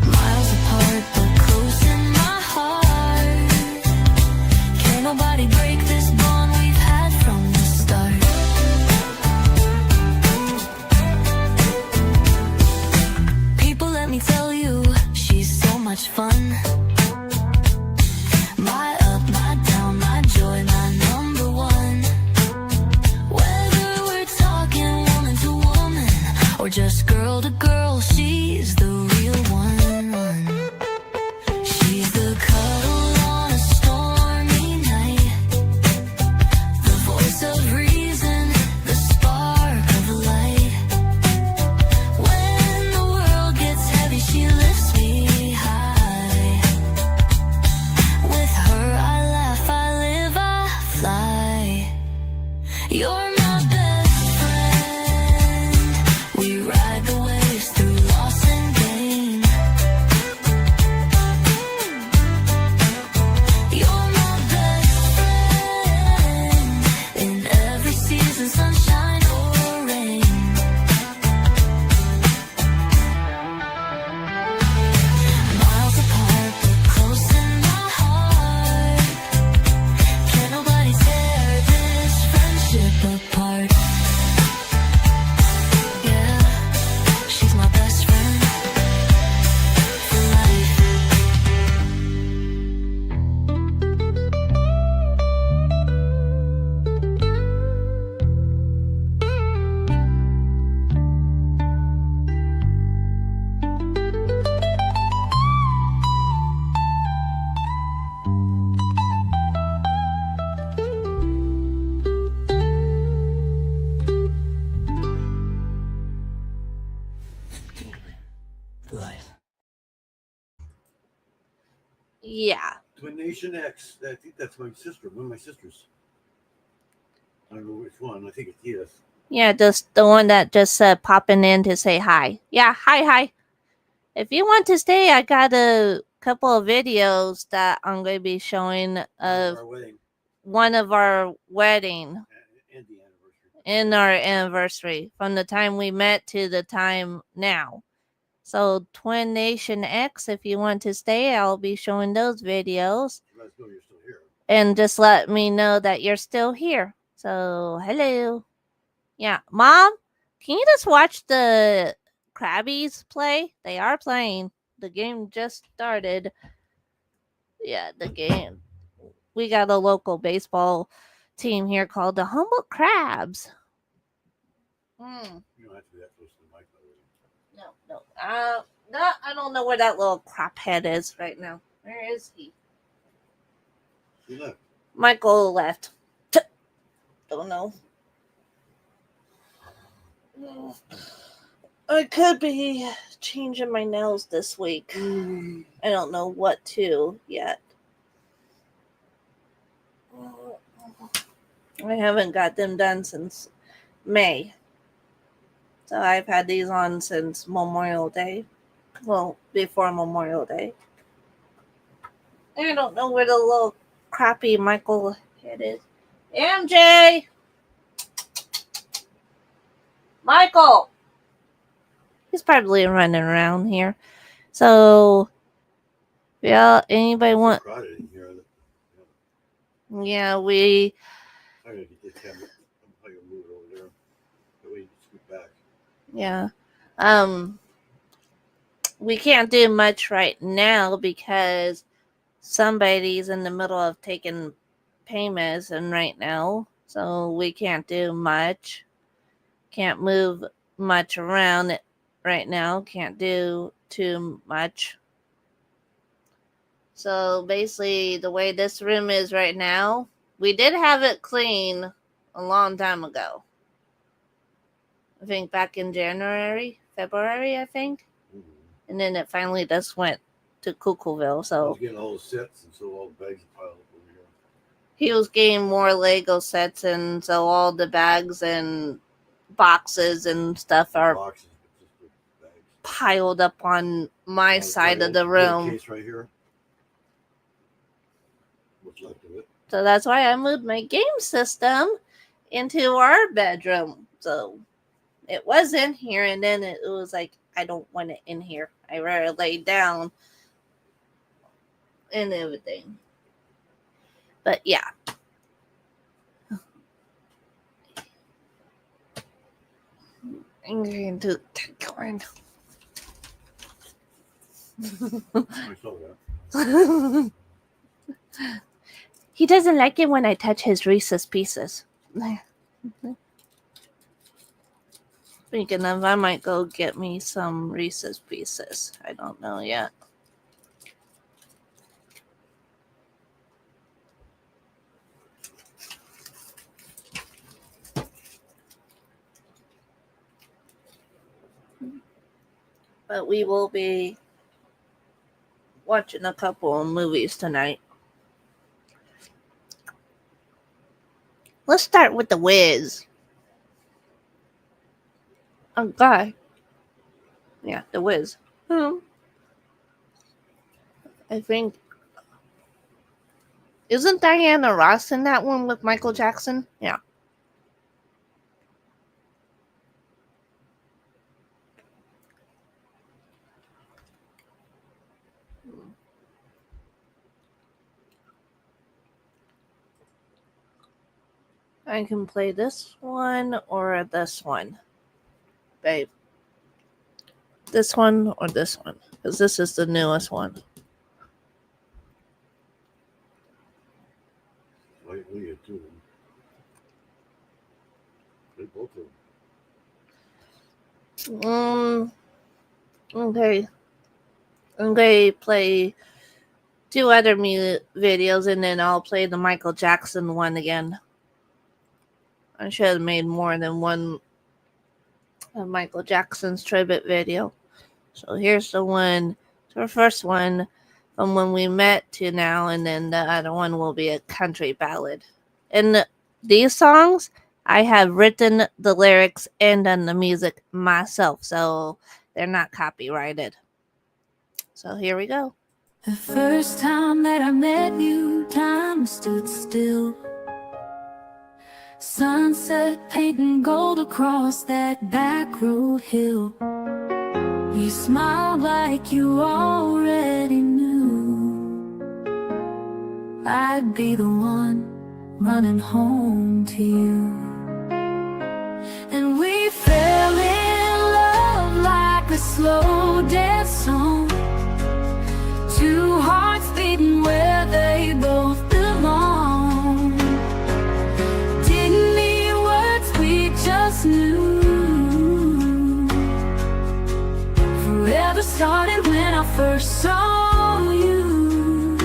Miles apart, but close in my heart. Can't nobody break this bond we've had from the start. People, let me tell you, she's so much fun. My up, my down, my joy, my number one. Whether we're talking woman to woman or just girl to girl, she's the real one. She's the cuddle on a stormy night, the voice of reason, the spark of light. When the world gets heavy, she lifts me high. With her I laugh, I live, I fly. You're my best friend. We ride the waves through loss and gain. life. Yeah. Twin Nation X. I think that's my sister. One of my sisters. I don't know which one. I think it's yes. Yeah, just the one that just popping in to say hi. Yeah, hi. If you want to stay, I got a couple of videos that I'm going to be showing of Our wedding one of our wedding and the anniversary. and our anniversary from the time we met to the time now. So Twin Nation X, if you want to stay, I'll be showing those videos. Let us know you're still here. And just let me know that you're still here. So, hello. Yeah, Mom, can you just watch the Krabbies play? They are playing. The game just started. Yeah, the game. We got a local baseball team here called the Humboldt Crabs. You don't have to be that close to the mic, by the way. No. No, I don't know where that little crap head is right now. Where is he? He left. Michael left. Don't know. I could be changing my nails this week. I don't know what to yet. I haven't got them done since May. So I've had these on since Memorial Day. Well, before Memorial Day. I don't know where the little crappy Michael head is. MJ! Michael! He's probably running around here. So, yeah, anybody want... It's so crowded in here. Yeah, we... I'm going to get the camera. I'm probably going to move it over there. That way you can scoot back. Yeah. We can't do much right now because somebody's in the middle of taking payments and right now. So we can't do much. Can't move much around right now. Can't do too much. So basically the way this room is right now, we did have it clean a long time ago. I think back in February, I think. Mm-hmm. And then it finally just went to Cuckooville. I So was getting all the sets, and so all the bags piled up over here. he was getting more Lego sets, and so all the bags and boxes and stuff are Boxes, but just the bags. piled up on my side of the room. Case right here. What's left of it? So that's why I moved my game system into our bedroom. So it was in here, and then it was like, I don't want it in here. I rather lay down and everything. But yeah. I'm going to take one. I saw that. He doesn't like it when I touch his Reese's Pieces. Speaking of, I might go get me some Reese's Pieces. I don't know yet. But we will be watching a couple of movies tonight. Let's start with The Wiz. Oh, God. Yeah, The Wiz. I think... Isn't Diana Ross in that one with Michael Jackson? Yeah. I can play this one or this one. Babe. This one or this one. Because this is the newest one. Why you have two of them? They both of them. Okay. I'm going to play two other videos and then I'll play the Michael Jackson one again. I should have made more than one of Michael Jackson's tribute video. So here's the one, the first one from when we met to now, and then the other one will be a country ballad. And these songs, I have written the lyrics and done the music myself, so they're not copyrighted. So here we go. The first time that I met you, time stood still. Sunset painting gold across that back road hill. You smiled like you already knew I'd be the one running home to you. And we fell in love like a slow dance song. Two hearts beating where they both belong. Didn't need words, we just knew. Forever started when I first saw you.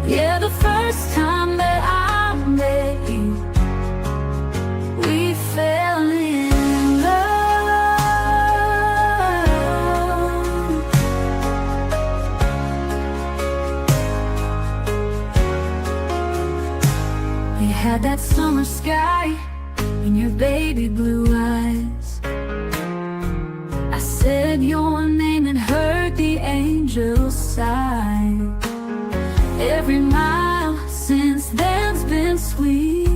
Yeah, the first time that I met you, we fell in love. We had that summer sky and your baby blue eyes. I said your name and heard the angels sigh. Every mile since then's been sweet,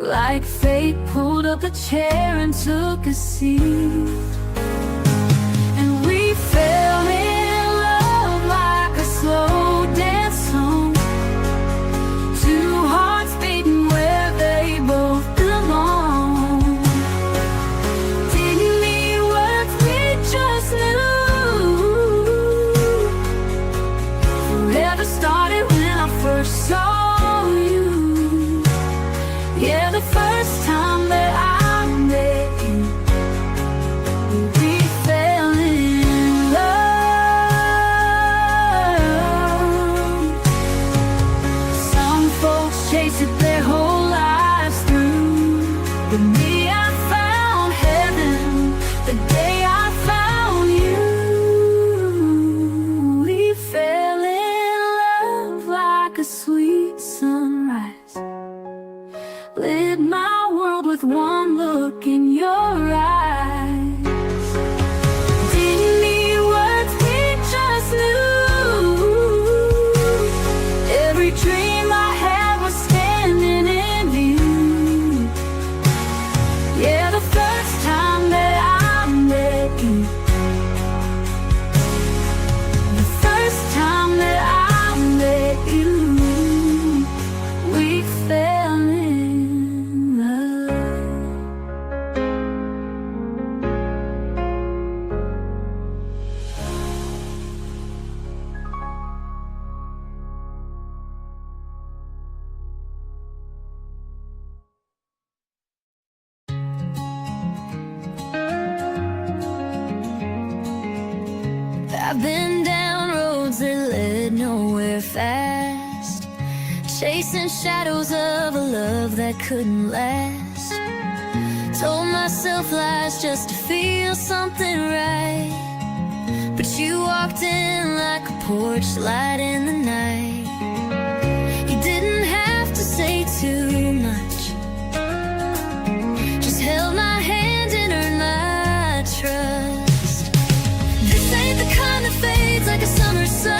like fate pulled up a chair and took a seat. And we fell in love like a slow dance song. Two hearts beating where they both belong. Didn't need words, we just knew. Forever started when I first saw you. Yeah, the first time that I met you, we fell in love. Some folks chase it their whole lives through, but me, I found heaven the day I found you. We fell in love like a sweet sunrise. Lit my world with one look in your eyes. Didn't need words, we just knew. Every dream I had was standing in view. Yeah, the first time that I met you, the first time that I met you, we fell in love. I've been down roads that led nowhere fast, chasing shadows of a love that couldn't last. Told myself lies just to feel something right, but you walked in like a porch light in the night. You didn't have to say too much, just held my hand and earned my trust. This ain't the kind that fades like a summer sun.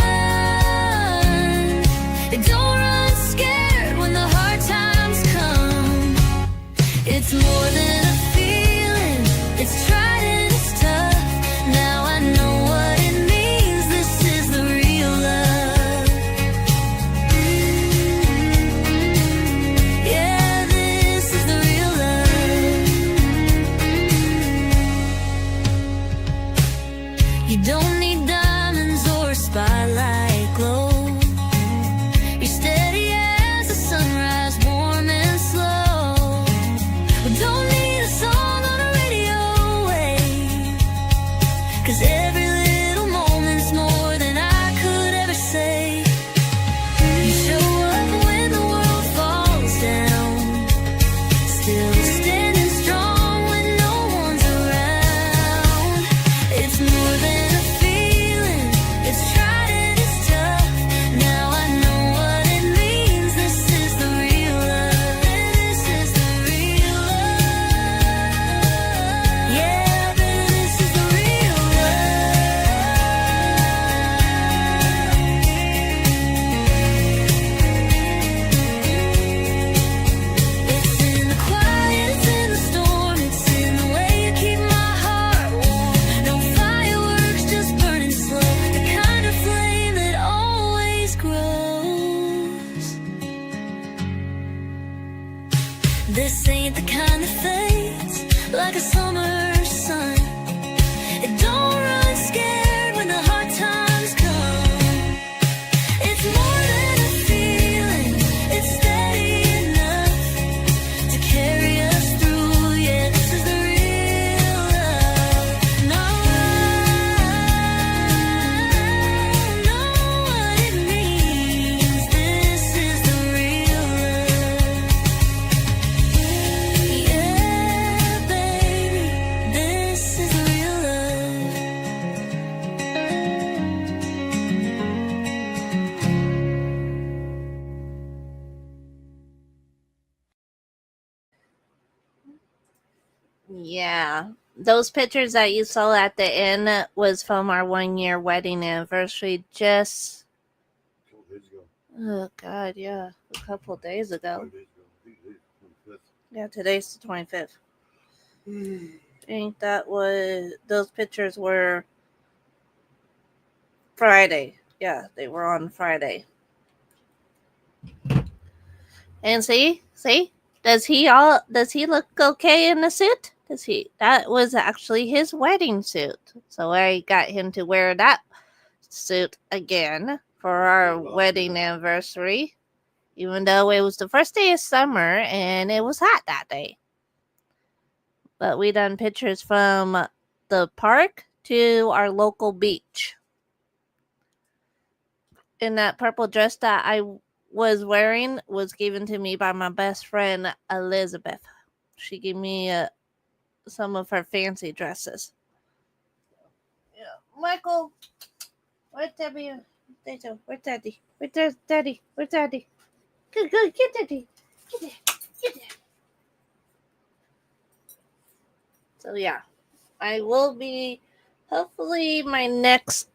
It don't run scared when the hard times come. It's more than a feeling, it's tried and it's tough. Now I know what it means, this is the real love. Yeah. like a summer sun. Don't run scared when the hard times come. It's more than a feeling, it's steady enough to carry us through. Yeah, this is the real love. No, I know what it means. This is the real love. Yeah, baby, this is the real love. Yeah. Those pictures that you saw at the end was from our 1-year wedding anniversary just, A couple days ago. oh God, yeah, a couple of days ago. 5 days ago. I think today's the 25th. Yeah, today's the 25th. I think those pictures were Friday. Yeah, they were on Friday. And see? Does he look okay in the suit? That was actually his wedding suit. So I got him to wear that suit again for our wedding anniversary. Even though it was the first day of summer and it was hot that day. But we done pictures from the park to our local beach. And that purple dress that I was wearing was given to me by my best friend Elizabeth. She gave me some of her fancy dresses. Yeah, Michael, where's Debbie? Where's Daddy? Where's Daddy? Where's Daddy? Good, get Daddy. Get there. So yeah, I will be. Hopefully, my next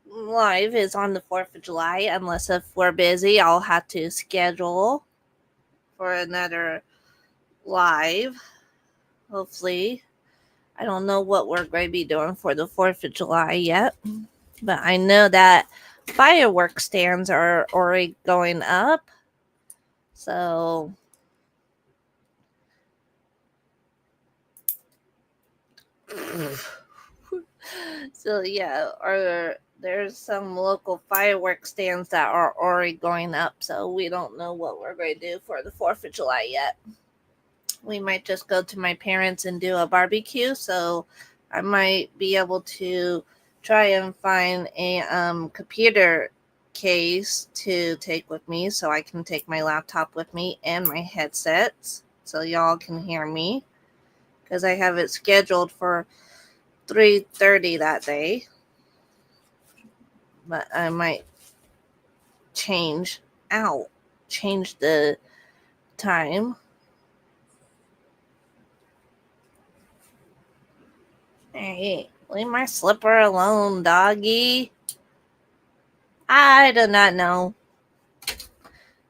live is on the 4th of July. Unless if we're busy, I'll have to schedule for another live. Hopefully. I don't know what we're going to be doing for the 4th of July yet. But I know that fireworks stands are already going up. So yeah, there's some local fireworks stands that are already going up, so we don't know what we're going to do for the 4th of July yet. We might just go to my parents and do a barbecue, so I might be able to try and find a computer case to take with me so I can take my laptop with me and my headsets so y'all can hear me, because I have it scheduled for 3:30 that day. But I might change the time. Hey, leave my slipper alone, doggy. I do not know.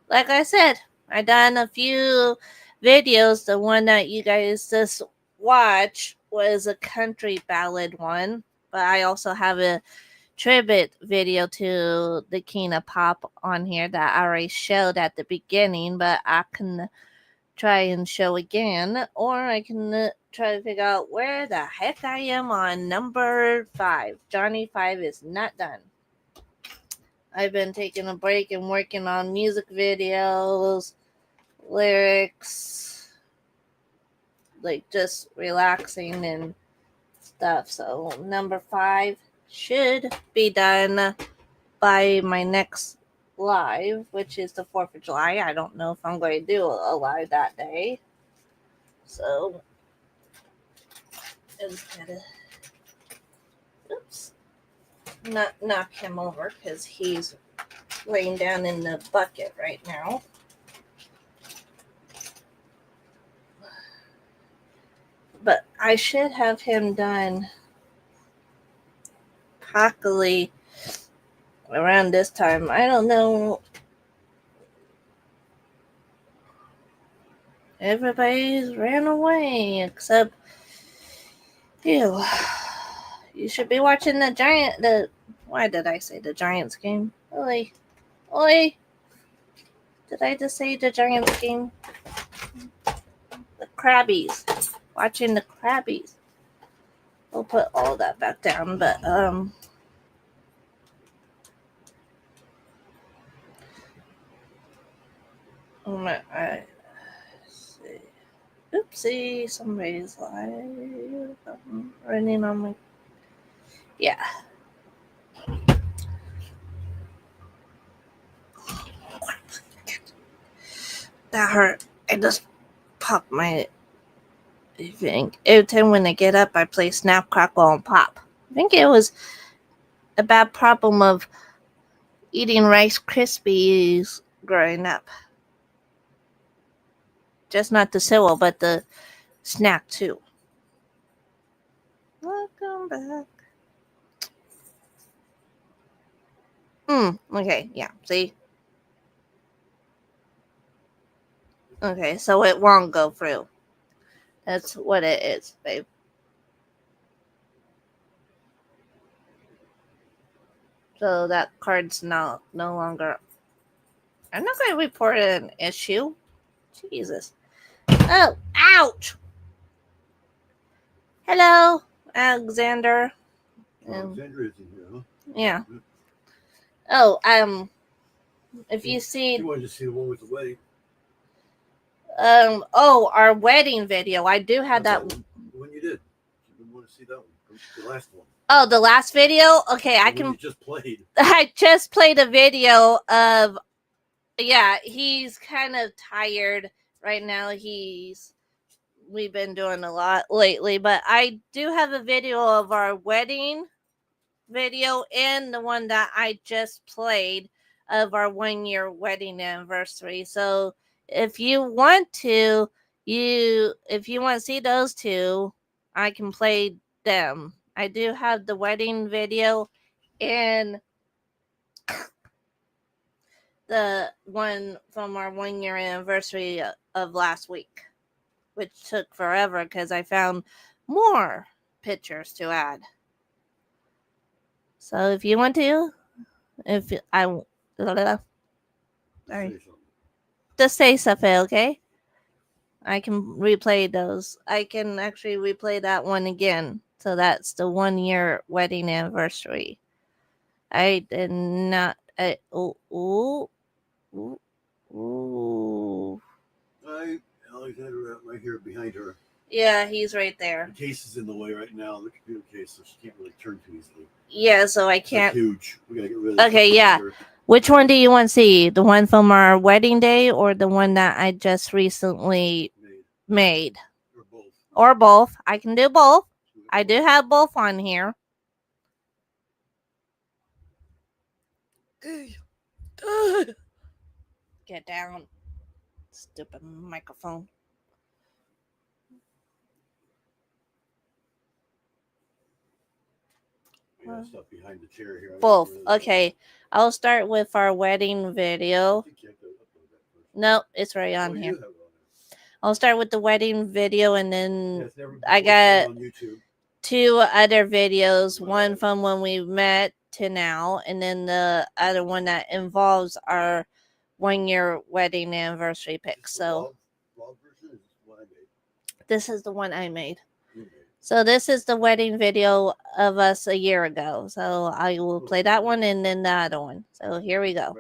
Like I said, I done a few videos. The one that you guys just watched was a country ballad one, but I also have a tribute video to the King of Pop on here that I already showed at the beginning, but I can try and show again, or I can try to figure out where the heck I am on number 5. Johnny 5 is not done. I've been taking a break and working on music videos, lyrics, like just relaxing and stuff. So number 5 should be done by my next live, which is the 4th of July. I don't know if I'm going to do a live that day. So I just gotta not knock him over because he's laying down in the bucket right now. But I should have him done possibly around this time. I don't know. Everybody's ran away except you. You should be watching why did I say the Giants game? Oi. Did I just say the Giants game? The Crabbies. watching the crabbies. We'll put all that back down, but let's see. Oopsie, somebody's live. I'm running on my. Yeah. That hurt. I just popped my thing. Every time when I get up, I play Snap, Crackle, and Pop. I think it was a bad problem of eating Rice Krispies growing up. Just not the cereal, but the snack too. Welcome back. Okay, yeah, see? Okay, so it won't go through. That's what it is, babe. So that card's no longer. I'm not going to report an issue. Jesus. Oh, ouch! Hello, Alexander. Alexander is in here, huh? Yeah. Oh, if you see. You wanted to see the one with the wedding. Our wedding video. I do have that one. The one you did. You didn't want to see that one. The last one. Oh, the last video? Okay, I can. You just played. I just played a video of. Yeah, he's kind of tired right now. We've been doing a lot lately, but I do have a video of our wedding video and the one that I just played of our 1-year wedding anniversary. So if you want to see those two, I can play them. I do have the wedding video and the one from our 1-year anniversary of last week, which took forever because I found more pictures to add. So if you want to, sorry, just say something, okay? I can replay those. I can actually replay that one again. So that's the 1-year wedding anniversary. I did not. Alexander right here behind her. Yeah, he's right there. The case is in the way right now, the computer case, so she can't really turn too easily. Yeah, so I can't. It's huge. We gotta get rid of it. Okay, yeah. Which one do you want to see? The one from our wedding day or the one that I just recently made? Or both. Or both. I can do both. I do have both on here. Get down. Stupid microphone. Stuff behind the chair here. Both. Okay. I'll start with our wedding video. No, it's right on here. I'll start with the wedding video and then I got 2 other videos. One from when we met to now, and then the other one that involves our 1-year wedding anniversary pic. So this is the one I made. So this is the wedding video of us a year ago. So I will play that one and then the other one. So here we go.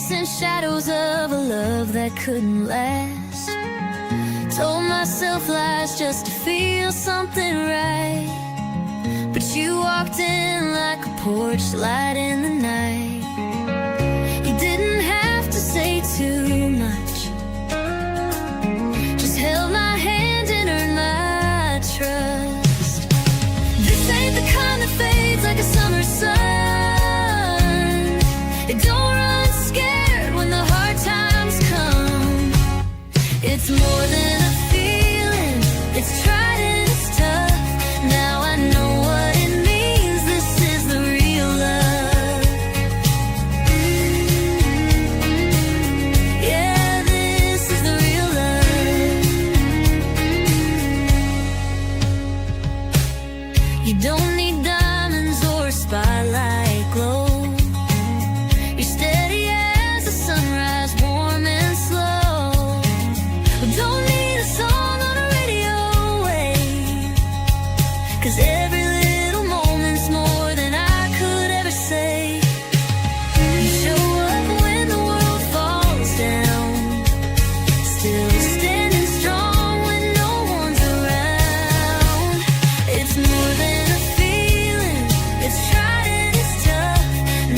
chasing shadows of a love that couldn't last. Told myself lies just to feel something right, but you walked in like a porch light in the night. You didn't have to say too much, just held my hand and earned my trust. This ain't the kind that fades like a summer sun. It don't run scared when the hard times come. It's more than a feeling, it's tried and it's tough. Now I know what it means, this is the real love. Yeah, this is the real love. You don't need diamonds or a spotlight glow. You're steady as the sunrise, warm and slow. Don't need a song on a radio wave, 'cause every little moment's more than I could ever say. You show up when the world falls down, still standing strong when no one's around. It's more than a feeling, it's tried and it's tough.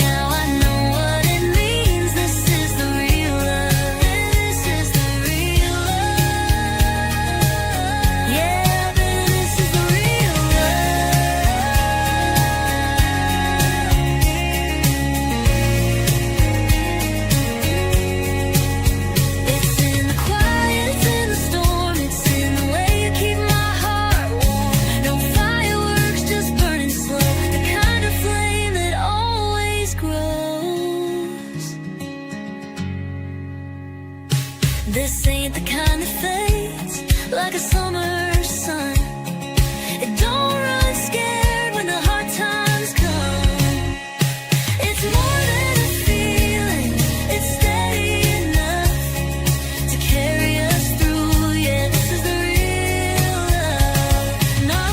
Now I know what it means, this is the real love. This is the real love. Yeah, this is the real love. It's in the quiet, it's in the storm, it's in the way you keep my heart warm. No fireworks, just burning slow, the kind of flame that always grows. This ain't the kind that fades like a summer sun. It don't run scared when the hard times come. It's more than a feeling, it's steady enough to carry us through. Yeah, this is the real love. No,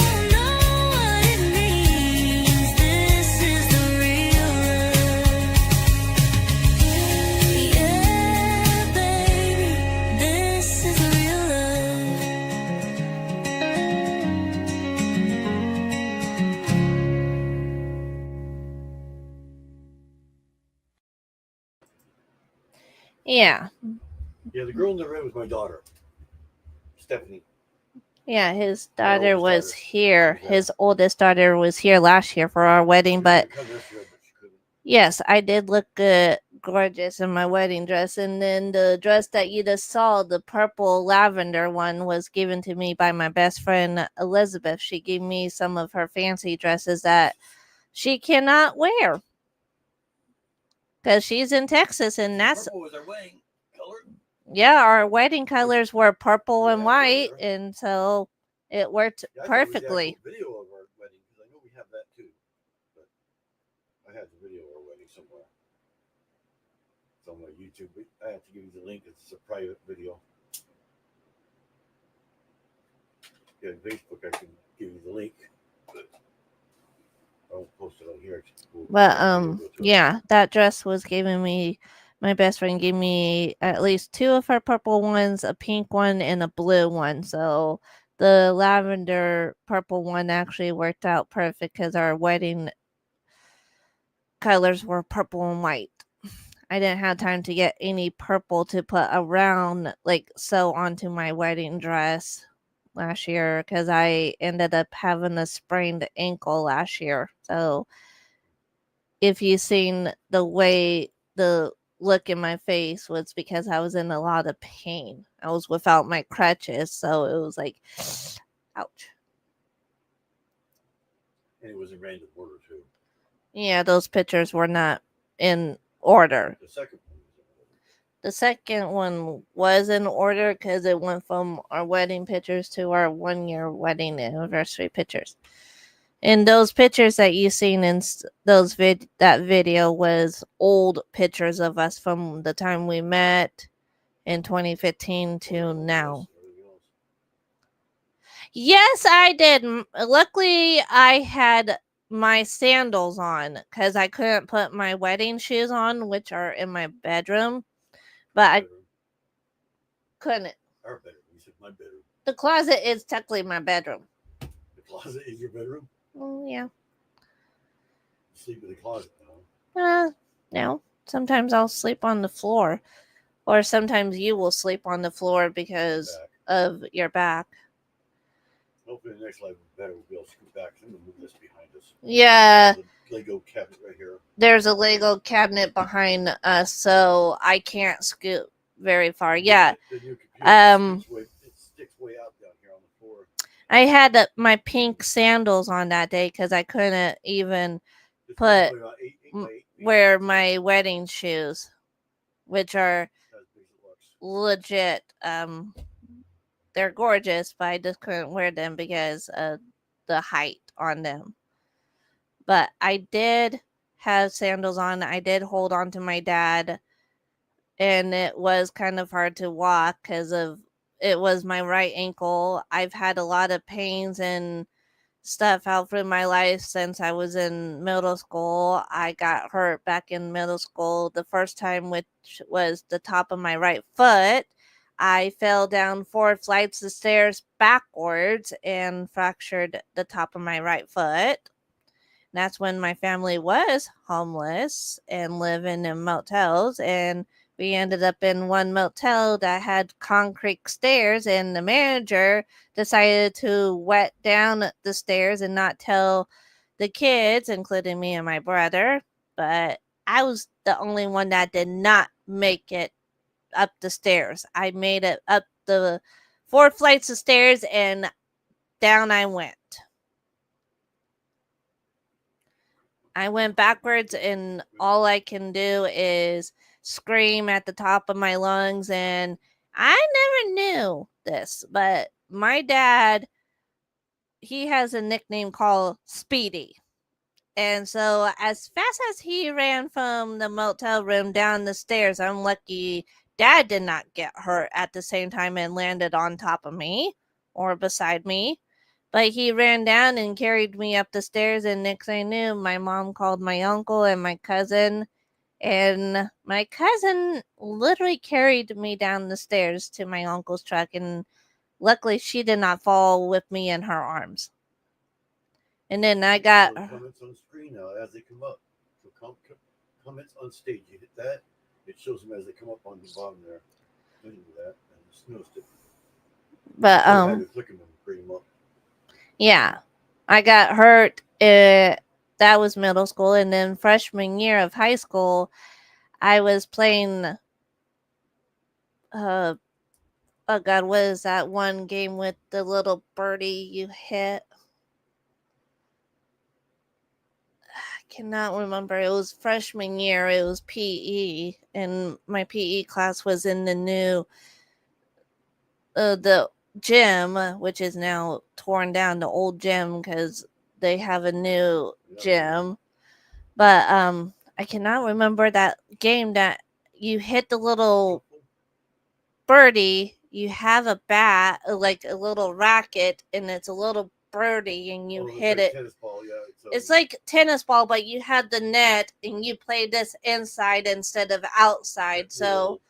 I know what it means. This is the real love. Yeah, baby, this is the real love. Yeah. Yeah, the girl in the red was my daughter, Stephanie. Yeah, his My daughter oldest was daughter. here. Yeah. His oldest daughter was here last year for our wedding, but She was gonna come this year, but she couldn't. yes, I did look gorgeous in my wedding dress. And then the dress that you just saw, the purple lavender one, was given to me by my best friend Elizabeth. She gave me some of her fancy dresses that she cannot wear because she's in Texas, and that's Purple was our wedding color. yeah, our wedding colors were purple We and have it white, there. and so it worked Yeah, I thought it was the perfectly. actual video of our wedding, because I know we have that too. But I had the video of our wedding somewhere. It's on my YouTube. I have to give you the link. It's a private video. Yeah, on Facebook, I can give you the link. But I won't post it on here. But yeah, that dress was given me. My best friend gave me at least two of her purple ones, a pink one, and a blue one. So the lavender purple one actually worked out perfect because our wedding colors were purple and white. I didn't have time to get any purple to put around, like, sew onto my wedding dress last year because I ended up having a sprained ankle last year. So if you've seen the way the look in my face was because I was in a lot of pain. I was without my crutches, so it was like, ouch. And it was in random order too. Yeah, those pictures were not in order. The second one was in order. The second one was in order because it went from our wedding pictures to our 1-year wedding anniversary pictures. And those pictures that you seen in that video was old pictures of us from the time we met in 2015 to now. Yes, I did. Luckily, I had my sandals on because I couldn't put my wedding shoes on, which are in my bedroom. But I Bedroom. couldn't. Our bedroom. You said my bedroom. The closet is technically my bedroom. The closet is your bedroom? Yeah. You sleep in the closet now. No. Sometimes I'll sleep on the floor. Or sometimes you will sleep on the floor because of your back. Hopefully the next life better we'll be able to scoot back. I'm gonna move this behind us. Yeah. There's a Lego cabinet right here. There's a Lego cabinet behind us, so I can't scoot very far. Yeah. The new computer it sticks way out down here on the floor. I had my pink sandals on that day because I couldn't even put wear my wedding shoes, which are legit. They're gorgeous, but I just couldn't wear them because of the height on them. But I did have sandals on. I did hold on to my dad, and it was kind of hard to walk because of it was my right ankle. I've had a lot of pains and stuff out through my life since I was in middle school. I got hurt back in middle school the first time, which was the top of my right foot. I fell down 4 flights of stairs backwards and fractured the top of my right foot. That's when my family was homeless and living in motels, and we ended up in one motel that had concrete stairs, and the manager decided to wet down the stairs and not tell the kids, including me and my brother. But I was the only one that did not make it up the stairs. I made it up the 4 flights of stairs and down I went. I went backwards, and all I can do is scream at the top of my lungs. And I never knew this, but my dad, he has a nickname called Speedy. And so, as fast as he ran from the motel room down the stairs, I'm lucky Dad did not get hurt at the same time and landed on top of me or beside me. But he ran down and carried me up the stairs, and next I knew, my mom called my uncle and my cousin, and my cousin literally carried me down the stairs to my uncle's truck, and luckily she did not fall with me in her arms. And then I got comments on screen now as they come up. So comments on stage, you hit that, it shows them as they come up on the bottom there. Do that, and just noticed it. But yeah, I got hurt. That was middle school, and then freshman year of high school, I was playing. Oh God, what is that one game with the little birdie you hit? I cannot remember. It was freshman year. It was PE, and my PE class was in the new the gym, which is now torn down, the old gym, because they have a new gym. But I cannot remember that game that you hit the little birdie. You have a bat, like a little racket, and it's a little birdie, and you hit it. Tennis ball, yeah. It's like tennis ball, but you had the net, and you play this inside instead of outside. So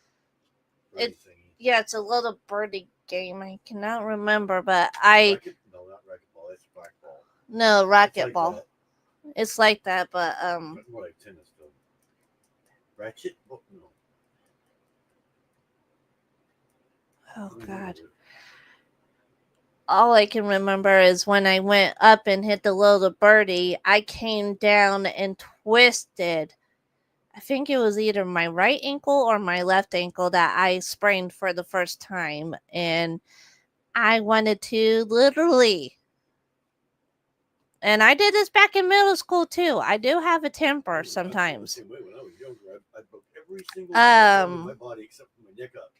it's a little birdie game. I cannot remember, but no, not racquetball. It's blackball. No, racquetball. It's like that, but It's more like tennis though. Ratchet? Oh, no. Oh God. All I can remember is when I went up and hit the little birdie, I came down and twisted. I think it was either my right ankle or my left ankle that I sprained for the first time. And I wanted to literally. And I did this back in middle school too. I do have a temper sometimes. When I was younger, I broke every single part of my body except for my neck up.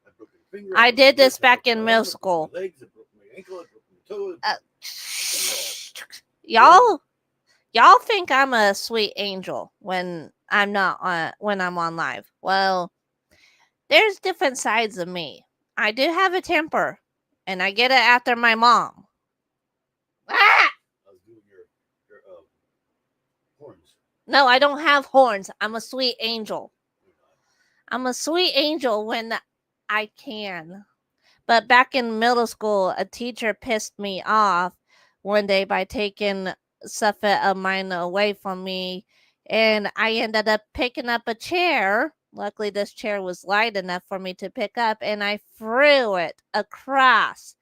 I broke my finger. I did this back in middle school. My legs, I broke my ankle, I broke my toe. Y'all think I'm a sweet angel when I'm not when I'm on live. Well, there's different sides of me. I do have a temper, and I get it after my mom. Ah! I was doing your No, I don't have horns. I'm a sweet angel. I'm a sweet angel when I can. But back in middle school, a teacher pissed me off one day by taking stuff of mine away from me. And I ended up picking up a chair. Luckily, this chair was light enough for me to pick up. And I threw it across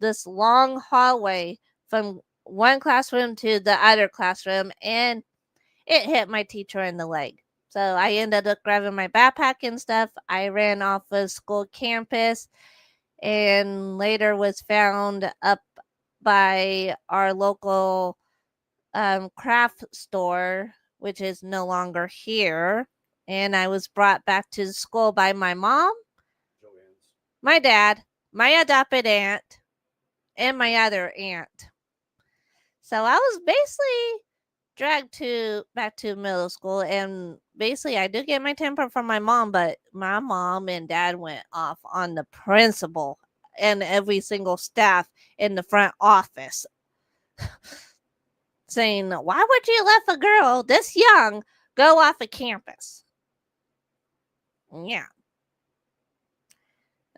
this long hallway from one classroom to the other classroom. And it hit my teacher in the leg. So I ended up grabbing my backpack and stuff. I ran off of school campus and later was found up by our local craft store, which is no longer here. And I was brought back to school by my mom, Joanne's. my dad, my adopted aunt, and my other aunt. So I was basically dragged back to middle school, and basically I did get my temper from my mom, but my mom and dad went off on the principal and every single staff in the front office saying, why would you let a girl this young go off of campus? Yeah.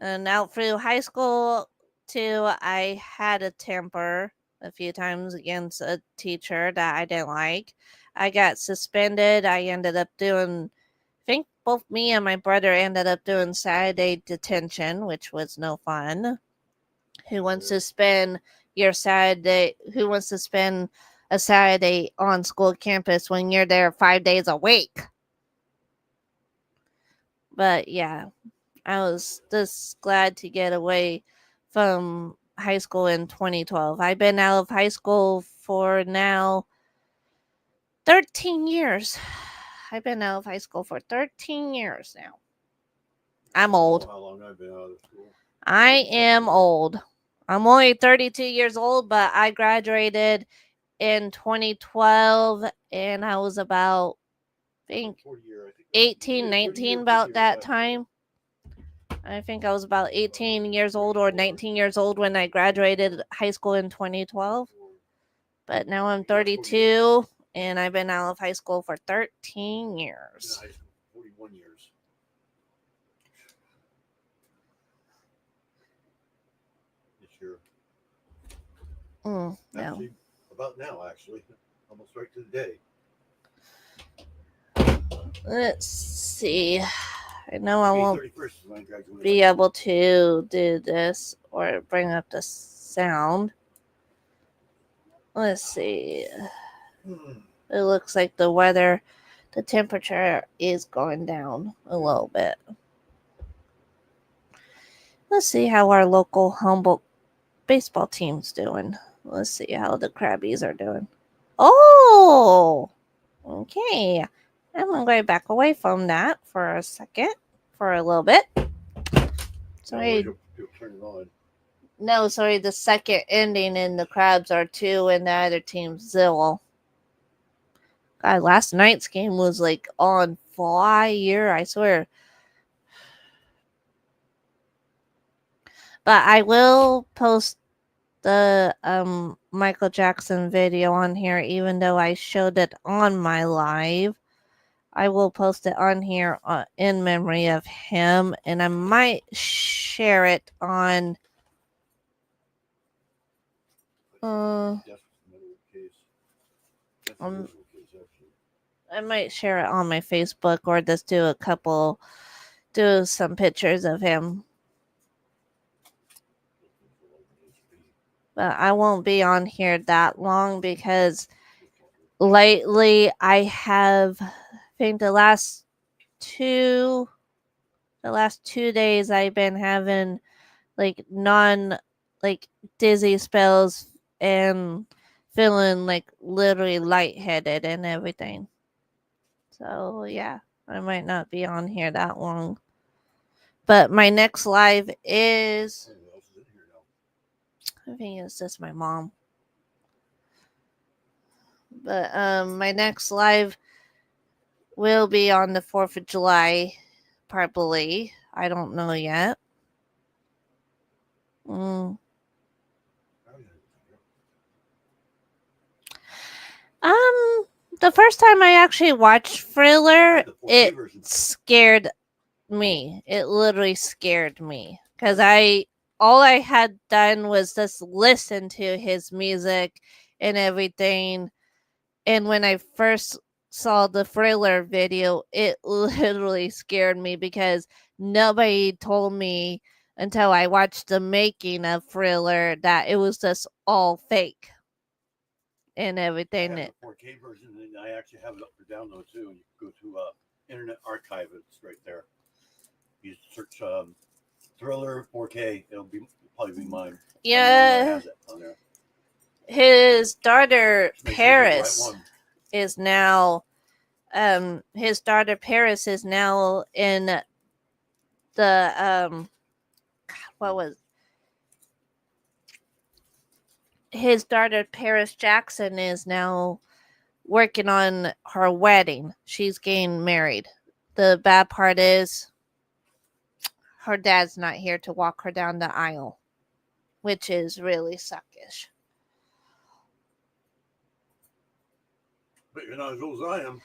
And out through high school too, I had a temper a few times against a teacher that I didn't like. I got suspended. I ended up doing, I think both me and my brother ended up doing Saturday detention, which was no fun. Who wants to spend your Saturday? Who wants to spend a Saturday on school campus when you're there 5 days a week? But yeah, I was just glad to get away from high school in 2012. I've been out of high school for now 13 years. I've been out of high school for 13 years now. I'm old. How long I've been out of school? I am old. I'm only 32 years old, but I graduated in 2012 and I was about, I think, 18, 19 about that time. I think I was about 18 years old or 19 years old when I graduated high school in 2012. But now I'm 32 and I've been out of high school for 13 years. 41 years. This year. No. Actually, about now, actually. Almost right to the day. Let's see. I know I May won't 31st is when I graduated. be able to do this or bring up the sound. Let's see. It looks like the weather, the temperature is going down a little bit. Let's see how our local Humboldt baseball team's doing. Let's see how the Crabbies are doing. Oh, okay. I'm going to go back away from that for a second, for a little bit. Sorry. You'll turn it on. No, sorry, the second ending in the Crabs are 2 and the other team's 0. God, last night's game was like on fire, I swear. But I will post the Michael Jackson video on here, even though I showed it on my live. I will post it on here in memory of him, and I might share it on. I might share it on my Facebook or just do some pictures of him. But I won't be on here that long because lately I think the last 2 days I've been having like dizzy spells and feeling like literally lightheaded and everything. So yeah, I might not be on here that long. But my next live is, I think it's just my mom. But my next live will be on the 4th of July, probably. I don't know yet. The first time I actually watched Thriller, The 4K it version. scared me. It literally scared me because all I had done was just listen to his music and everything. And when I first saw the Thriller video, it literally scared me because nobody told me until I watched the making of Thriller that it was just all fake and I everything. have the 4K version, and I actually have it up for download too. And you can go to Internet Archive; it's right there. You search Thriller 4K; it'll probably be mine. Yeah, On there. his daughter Just make sure you get the right Paris one. is now his daughter Paris is now in the what was his daughter Paris Jackson is now working on her wedding. She's getting married. The bad part is her dad's not here to walk her down the aisle, which is really suckish. But you're not as old as I am.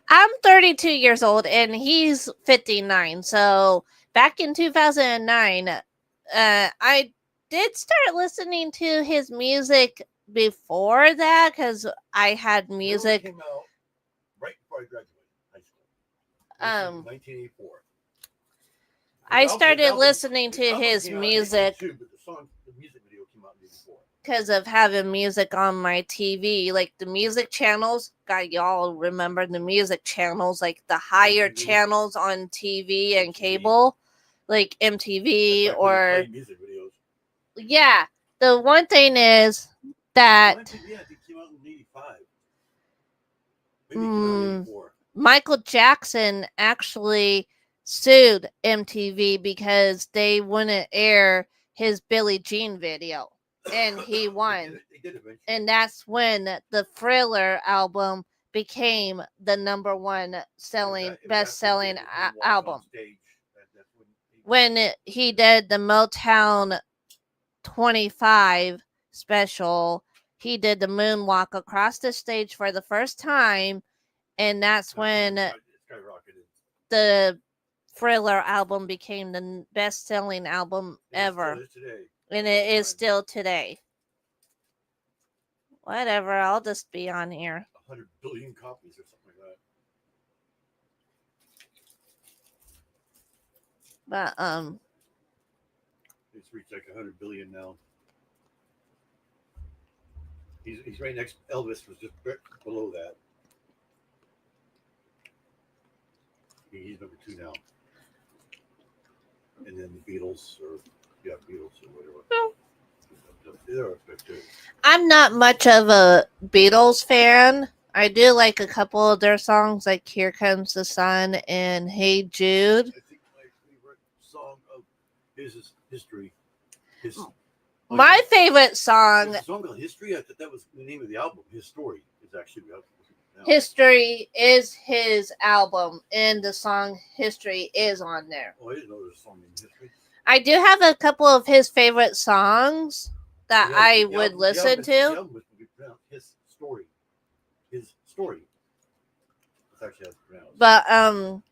I'm 32 years old and he's 59. So back in 2009, I did start listening to his music before that because I had music. It came out right before I graduated high school. 1984. I started listening to his music Too, but the music video came out in 84. because of having music on my TV, like the music channels. God, y'all remember the music channels, like the higher MTV. channels on TV and cable, like MTV That's back when they or played music videos. yeah. The one thing is that MTV, I think, came out in 85. Maybe it came out in 84. Michael Jackson actually sued MTV because they wouldn't air his Billie Jean video, and he won. They did eventually. And that's when the Thriller album became the number one best selling album. When he did the Motown 25 special, he did the moonwalk across the stage for the first time, and that's when the Thriller album became the best selling album ever. And it is still today. Whatever, I'll just be on here. 100 billion copies or something like that. But It's reached like 100 billion now. He's right next. Elvis was just below that. He's number 2 now. And then the Beatles or whatever. No. They're up there too. I'm not much of a Beatles fan. I do like a couple of their songs, like Here Comes the Sun and Hey Jude. I think my favorite song of his is History. My favorite song. The song called History, I thought that was the name of the album. His Story is actually the album. History is his album, and the song History is on there. Oh, I didn't know there was a song named History. I do have a couple of his favorite songs that I would listen to. The album would be pronounced His Story. His Story. That's actually how it's pronounced.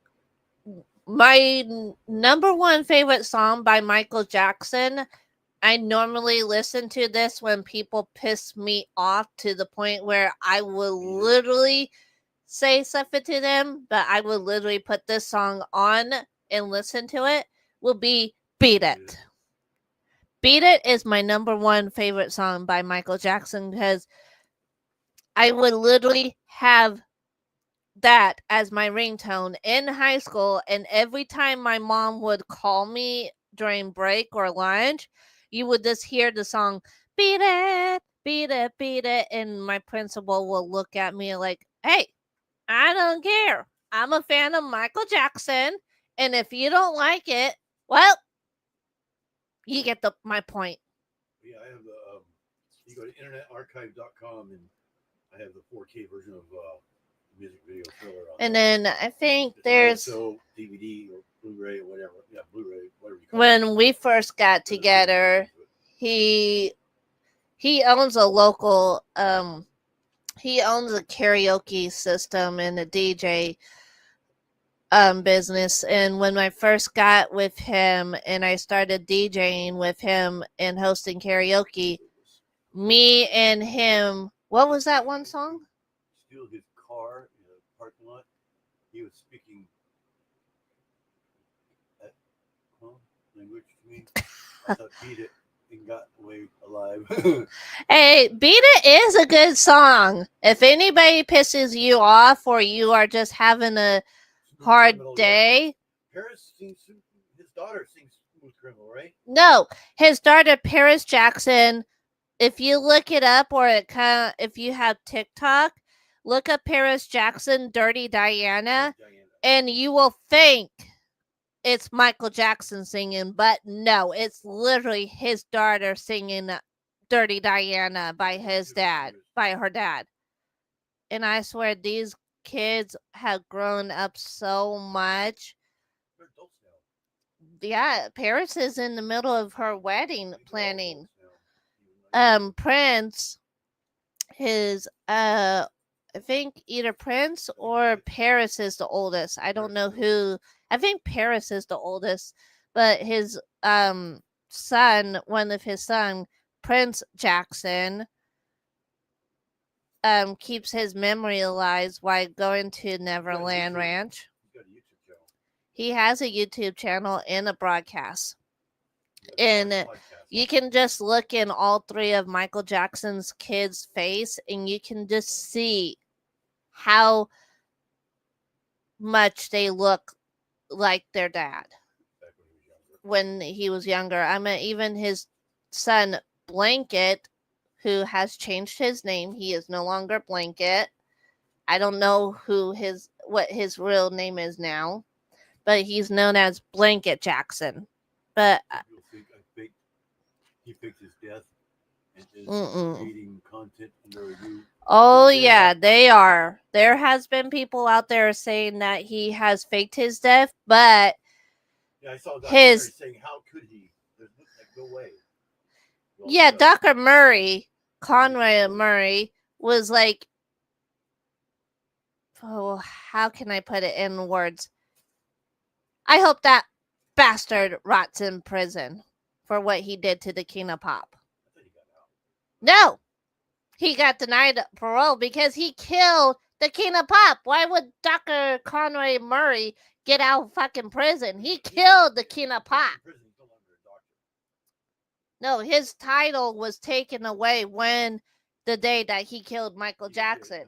But my number one favorite song by Michael Jackson, I normally listen to this when people piss me off to the point where I will literally say something to them, but I will literally put this song on and listen to it, will be Beat It. Beat It is my number one favorite song by Michael Jackson because I would literally have that as my ringtone in high school, and every time my mom would call me during break or lunch, you would just hear the song Beat It, Beat It, Beat It, and my principal will look at me like, hey, I don't care. I'm a fan of Michael Jackson, and if you don't like it, well, you get my point. Yeah, I have the you go to internetarchive.com and I have the 4K version of music video Thriller on And there. then I think there's so DVD or Blu-ray or whatever. Yeah, Blu-ray, whatever you call when we first got together, he owns a local he owns a karaoke system and a DJ business. And when I first got with him and I started DJing with him and hosting karaoke, me and him, what was that one song? Steal his car in a parking lot. He was speaking at language to me. I thought beat it and got away alive. Hey, Beat It is a good song. If anybody pisses you off or you are just having a hard day. Paris sings, his daughter sings Smooth Criminal, right? No, his daughter Paris Jackson. If you look it up, or if you have TikTok, look up Paris Jackson, Dirty Diana, and you will think it's Michael Jackson singing, but no, it's literally his daughter singing Dirty Diana by her dad. And I swear these kids have grown up so much. Yeah, Paris is in the middle of her wedding planning. Prince, his I think either Prince or Paris is the oldest. I don't know who. I think Paris is the oldest, but his son, one of his son, Prince Jackson, keeps his memory alive while going to Neverland Ranch. He has a YouTube channel and a broadcast. And you can just look in all three of Michael Jackson's kids' face and you can just see how much they look like their dad when he was younger. I mean, even his son Blanket, who has changed his name, he is no longer Blanket. I don't know what his real name is now, but he's known as Blanket Jackson. But he faked his death and is creating content under review. Oh yeah, they are. There has been people out there saying that he has faked his death, but I saw Dr. saying, how could he? There's no way. Well, yeah, Dr. Murray, Conway Murray, was like, oh, how can I put it in words? I hope that bastard rots in prison for what he did to the King of Pop. No, he got denied parole because he killed the King of Pop. Why would Dr. Conway Murray get out of fucking prison? He killed the King of Pop. No, his title was taken away when the day that he killed Michael Jackson.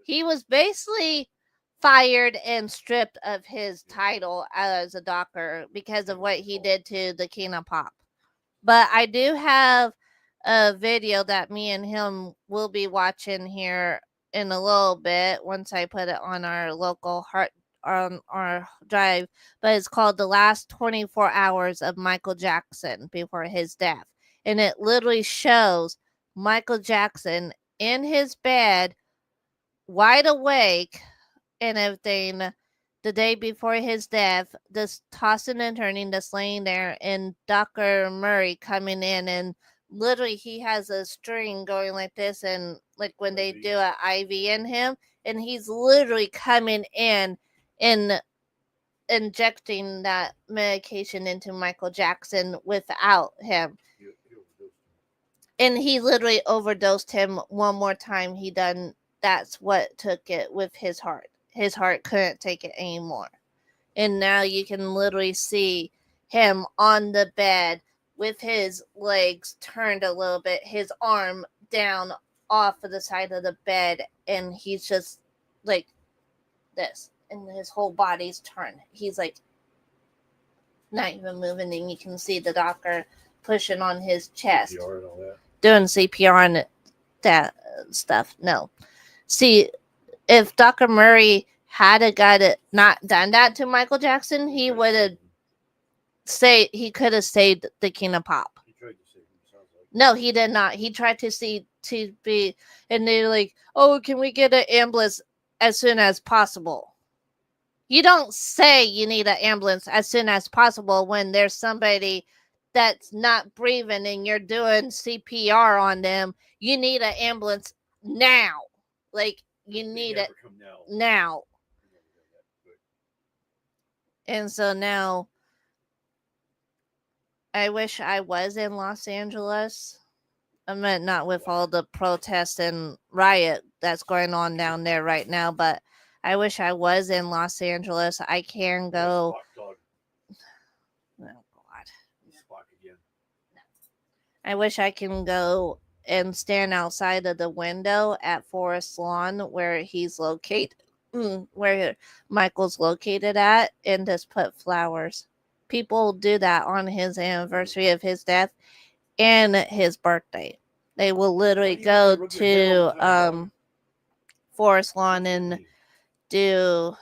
He was basically fired and stripped of his title as a doctor because of what he did to the King of Pop. But I do have a video that me and him will be watching here in a little bit once I put it on our local on our drive, but it's called The Last 24 Hours of Michael Jackson Before His Death. And it literally shows Michael Jackson in his bed, wide awake and everything, the day before his death, just tossing and turning, just laying there, and Dr. Murray coming in, and literally he has a string going like this, and like when they do an IV in him, and he's literally coming in and injecting that medication into Michael Jackson without him. And he literally overdosed him one more time. That's what took it with his heart. His heart couldn't take it anymore. And now you can literally see him on the bed with his legs turned a little bit, his arm down off of the side of the bed, and he's just like this, and his whole body's turned. He's like not even moving, and you can see the doctor pushing on his chest, doing CPR and that stuff. No. See, if Dr. Murray had not done that to Michael Jackson, he would have he could have saved the King of Pop. He tried to save him, No, he did not. He tried to be, and they're like, oh, can we get an ambulance as soon as possible? You don't say you need an ambulance as soon as possible when there's somebody that's not breathing and you're doing CPR on them, you need an ambulance now. Like, you need it now. And so now, I wish I was in Los Angeles. I meant not with all the protests and riot that's going on down there right now, but I wish I was in Los Angeles. I can go. Oh, God. I wish I can go and stand outside of the window at Forest Lawn where he's located, where Michael's located at, and just put flowers. People do that on his anniversary of his death and his birthday. They will literally go to Forest Lawn and do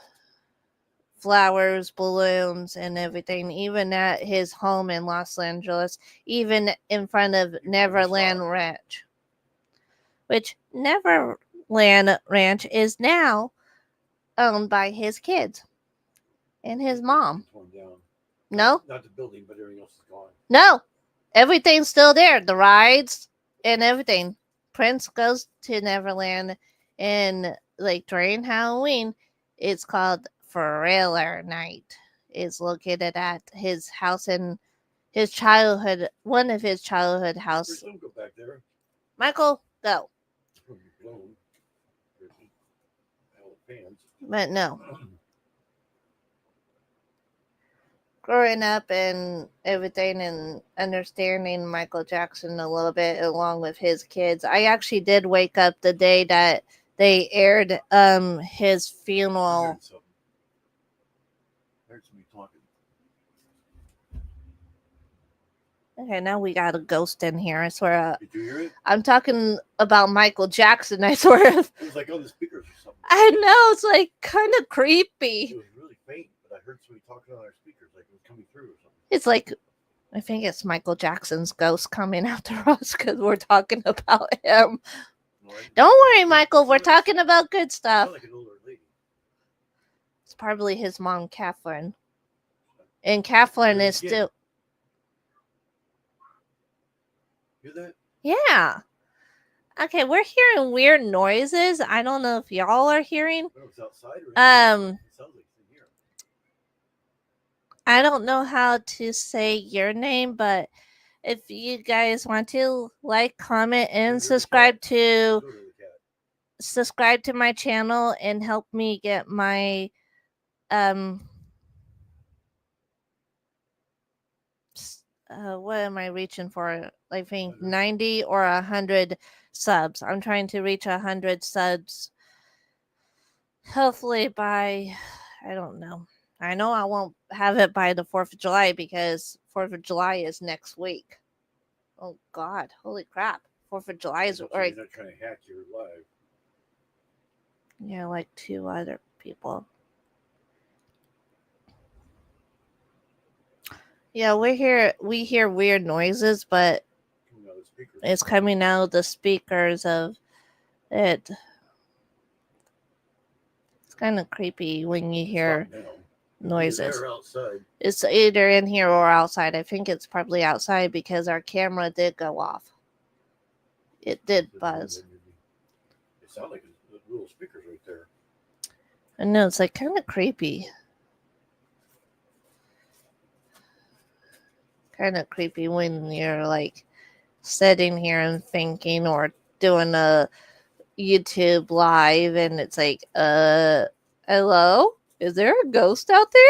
flowers, balloons, and everything, even at his home in Los Angeles, even in front of Neverland Ranch, which Neverland Ranch is now owned by his kids and his mom. No? Not the building, but everything else is gone. No. Everything's still there. The rides and everything. Prince goes to Neverland, and like during Halloween, it's called Thriller Night. It's located at his house in his childhood, one of his childhood houses. Don't go back there. Michael, go. But no. Growing up and everything and understanding Michael Jackson a little bit along with his kids, I actually did wake up the day that they aired his funeral. Okay, now we got a ghost in here. I swear. Did you hear it? I'm talking about Michael Jackson. I swear. It was like on the speakers or something. I know, it's like kind of creepy. It was really faint, but I heard somebody talking on our speakers, like it was coming through or something. It's like, I think it's Michael Jackson's ghost coming after us because we're talking about him. No, don't worry, Michael. We're talking about good stuff. Like an older lady. It's probably his mom, Catherine. And Catherine is still. Hear that? Yeah. Okay, we're hearing weird noises. I don't know if y'all are hearing. It's outside or it sounds like it's in here. I don't know how to say your name, but if you guys want to like, comment, and subscribe to my channel and help me get my what am I reaching for? I think 90 or 100 subs. I'm trying to reach 100 subs. Hopefully by, I don't know. I know I won't have it by the 4th of July because 4th of July is next week. Oh, God. Holy crap. 4th of July is... You're not trying to hack your live. Yeah, like 2 other people. Yeah, we hear weird noises, but it's coming out of the speakers of it. It's kind of creepy when you hear noises. It's either in here or outside. I think it's probably outside because our camera did go off. It did buzz. It sounded like little speakers right there. I know, it's like kind of creepy. Kind of creepy when you're like sitting here and thinking or doing a YouTube live and it's like, hello? Is there a ghost out there?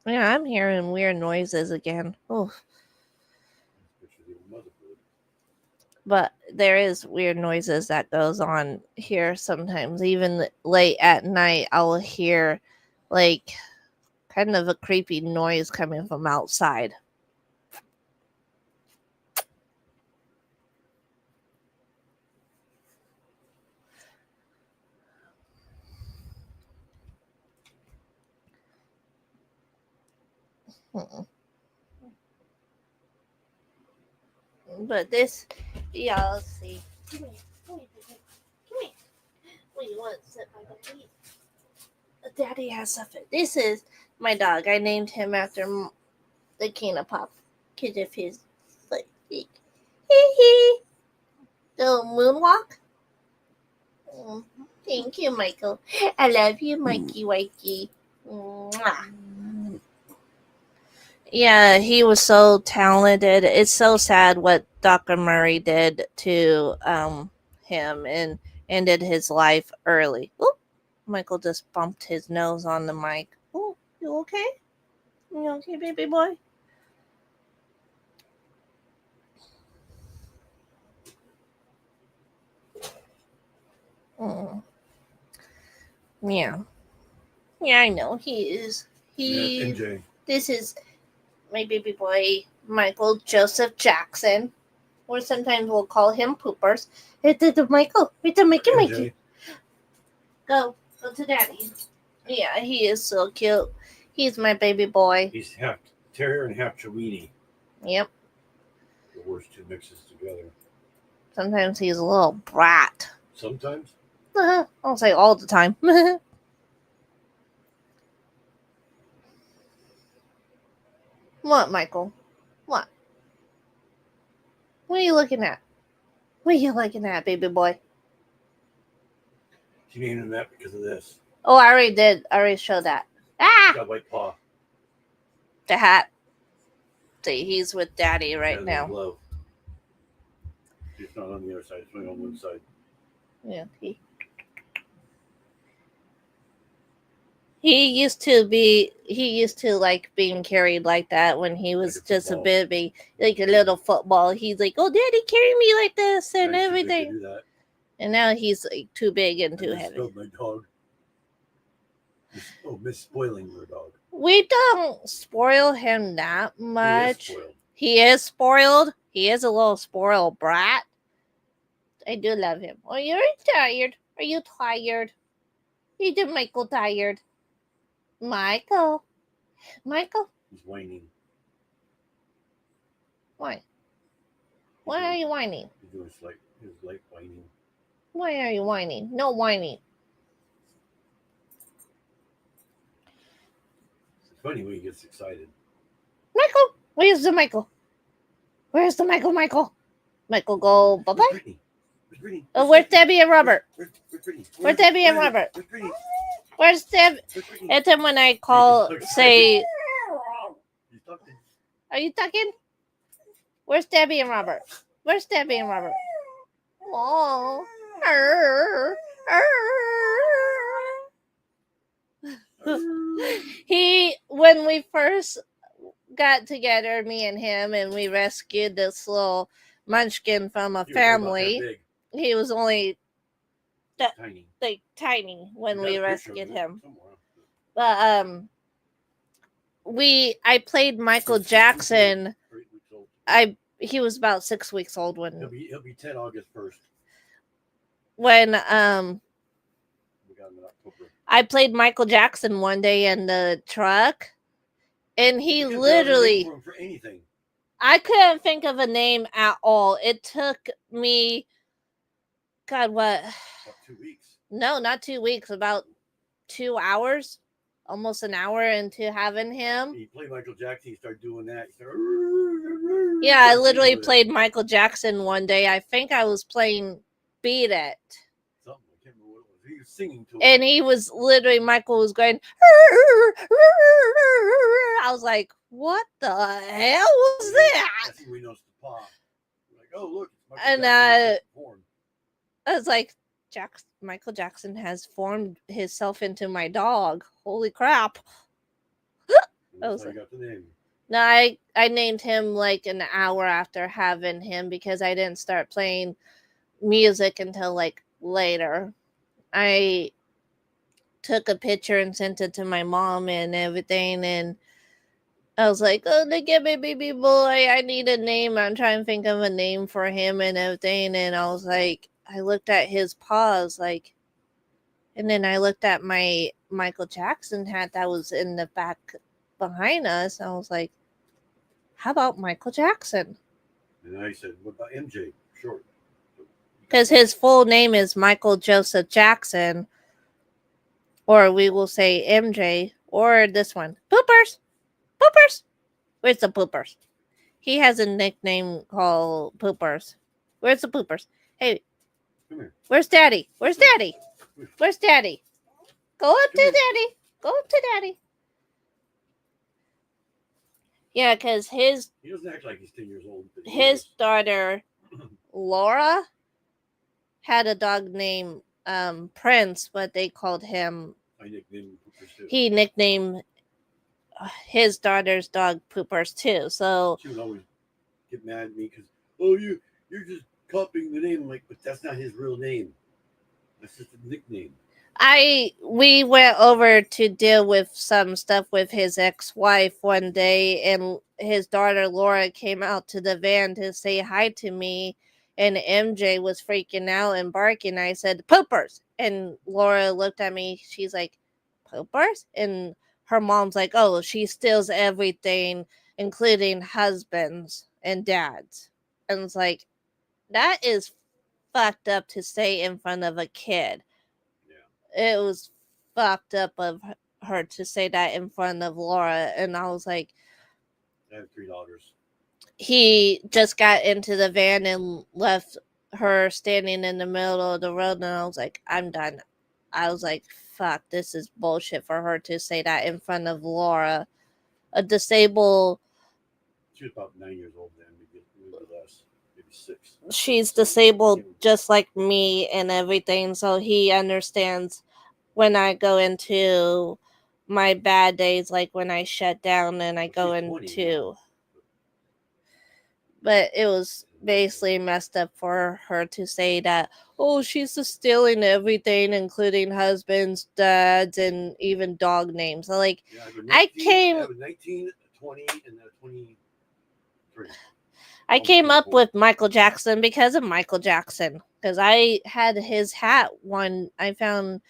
Yeah, I'm hearing weird noises again. Oh. But there is weird noises that goes on here sometimes. Even late at night, I'll hear like kind of a creepy noise coming from outside. But this, yeah, let's see. Come here. Come here. Come here. What do you want? Sit by Daddy. Daddy has stuff. This is my dog. I named him after the King of Pop because of his foot. Hee hee. The moonwalk. Thank you, Michael. I love you, Mikey Wakey. Mwah. Yeah, he was so talented. It's so sad what Dr. Murray did to him and ended his life early. Oop, Michael just bumped his nose on the mic. Oh, you okay? You okay, baby boy? Mm. Yeah. Yeah, I know. He is. Yeah, MJ. This is my baby boy, Michael Joseph Jackson. Or sometimes we'll call him Poopers. It's the Michael. It's the Mickey MJ. Mikey. Go to Daddy. Yeah, he is so cute. He's my baby boy. He's half terrier and half Chiweenie. Yep. The worst two mixes together. Sometimes he's a little brat. Sometimes. I'll say all the time. What, Michael? What? What are you looking at? What are you looking at, baby boy? She named him that because of this. Oh, I already did. I already showed that. Ah! Got white paw. The hat. See, he's with Daddy right Has now. a glove. It's not on the other side. It's only on one side. Yeah, he used to like being carried like that when he was Like a just a football. baby, like a little football. He's like, "Oh, Daddy, carry me like this and I used to everything." do that. And now he's like too big and too I heavy. spilled my dog. Miss spoiling your dog. We don't spoil him that much. He is spoiled. He is spoiled. He is a little spoiled brat. I do love him. Oh, you're tired. Are you tired? You did Michael tired. Michael. He's whining. Why? Why are you whining? He's doing his light whining. Why are you whining? No whining. It's funny when he gets excited. Michael! Where's the Michael? Where's the Michael? Michael, go bye bye. Where's Brittany? Where's Brittany? Oh, where's Debbie and Robert? Where's Brittany? Where's Debbie and Robert? Where's Brittany? Where's Debbie? Where's Brittany? And then when I call, say, He's talking. are you talking? Where's Debbie and Robert? Where's Debbie and Robert? Oh. When we first got together, me and him, and we rescued this little munchkin from a He was about that family. big. He was only Tiny. like tiny when We we got a picture of rescued it him. somewhere. But I played Michael Jackson. 8 weeks old. He was about 6 weeks old He'll when be 10 August 1st. we got him in October. I played Michael Jackson one day in the truck, and he You can literally, for him for anything. I couldn't think of a name at all. It took me, God, what? About 2 weeks. No, not 2 weeks, about 2 hours, almost an hour into having him. He played Michael Jackson. He started doing that. Yeah, I literally played Michael Jackson one day. I think I was playing Beat It. Something. I can't remember what it was. He was singing to it. And he was literally, Michael was going, I was like, what the hell was that? That's when we noticed the paw. We're like, oh, look. It's Michael And, Jackson performed. I was like, Michael Jackson has formed himself into my dog. Holy crap. And that's how was you got the name. No, I named him like an hour after having him because I didn't start playing music until like later. I took a picture and sent it to my mom and everything, and I was like, oh, look at my baby boy. I need a name. I'm trying to think of a name for him and everything. And I was like, I looked at his paws, like, and then I looked at my Michael Jackson hat that was in the back behind us. I was like, how about Michael Jackson? And I said, what about MJ? Short. Because his full name is Michael Joseph Jackson, or we will say MJ, or this one, Poopers. Poopers. Where's the Poopers? He has a nickname called Poopers. Where's the Poopers? Hey, Come here. where's Daddy? Where's Daddy? Where's Daddy? Go up to Come here. Daddy. Go up to Daddy. Yeah, because He doesn't act like he's 10 years old. But he his is. daughter Laura had a dog named Prince, but they called him. I nicknamed him Poopers too. He nicknamed his daughter's dog Poopers too. So She would always get mad at me because, oh, you're just copying the name. I'm like, but that's not his real name. That's just a nickname. we went over to deal with some stuff with his ex-wife one day, and his daughter Laura came out to the van to say hi to me, and MJ was freaking out and barking. I said, Poopers. And Laura looked at me. She's like, Poopers? And her mom's like, oh, she steals everything, including husbands and dads. And it's like, that is fucked up to say in front of a kid. Yeah. It was fucked up of her to say that in front of Laura. And I was like, I have 3 daughters. he just got into the van and left her standing in the middle of the road, and I was like, I'm done. I was like, fuck, this is bullshit for her to say that in front of Laura, a disabled. She was about 9 years old then, maybe less, maybe 6. She's disabled just like me and everything, so he understands when I go into my bad days, like when I shut down and I go into. But it was basically messed up for her to say that, oh, she's just stealing everything, including husbands, dads, and even dog names. So, like, Yeah, I came. I have a 19, 20, and a 23. I came up with Michael Jackson because of Michael Jackson. Because I had his hat one. I found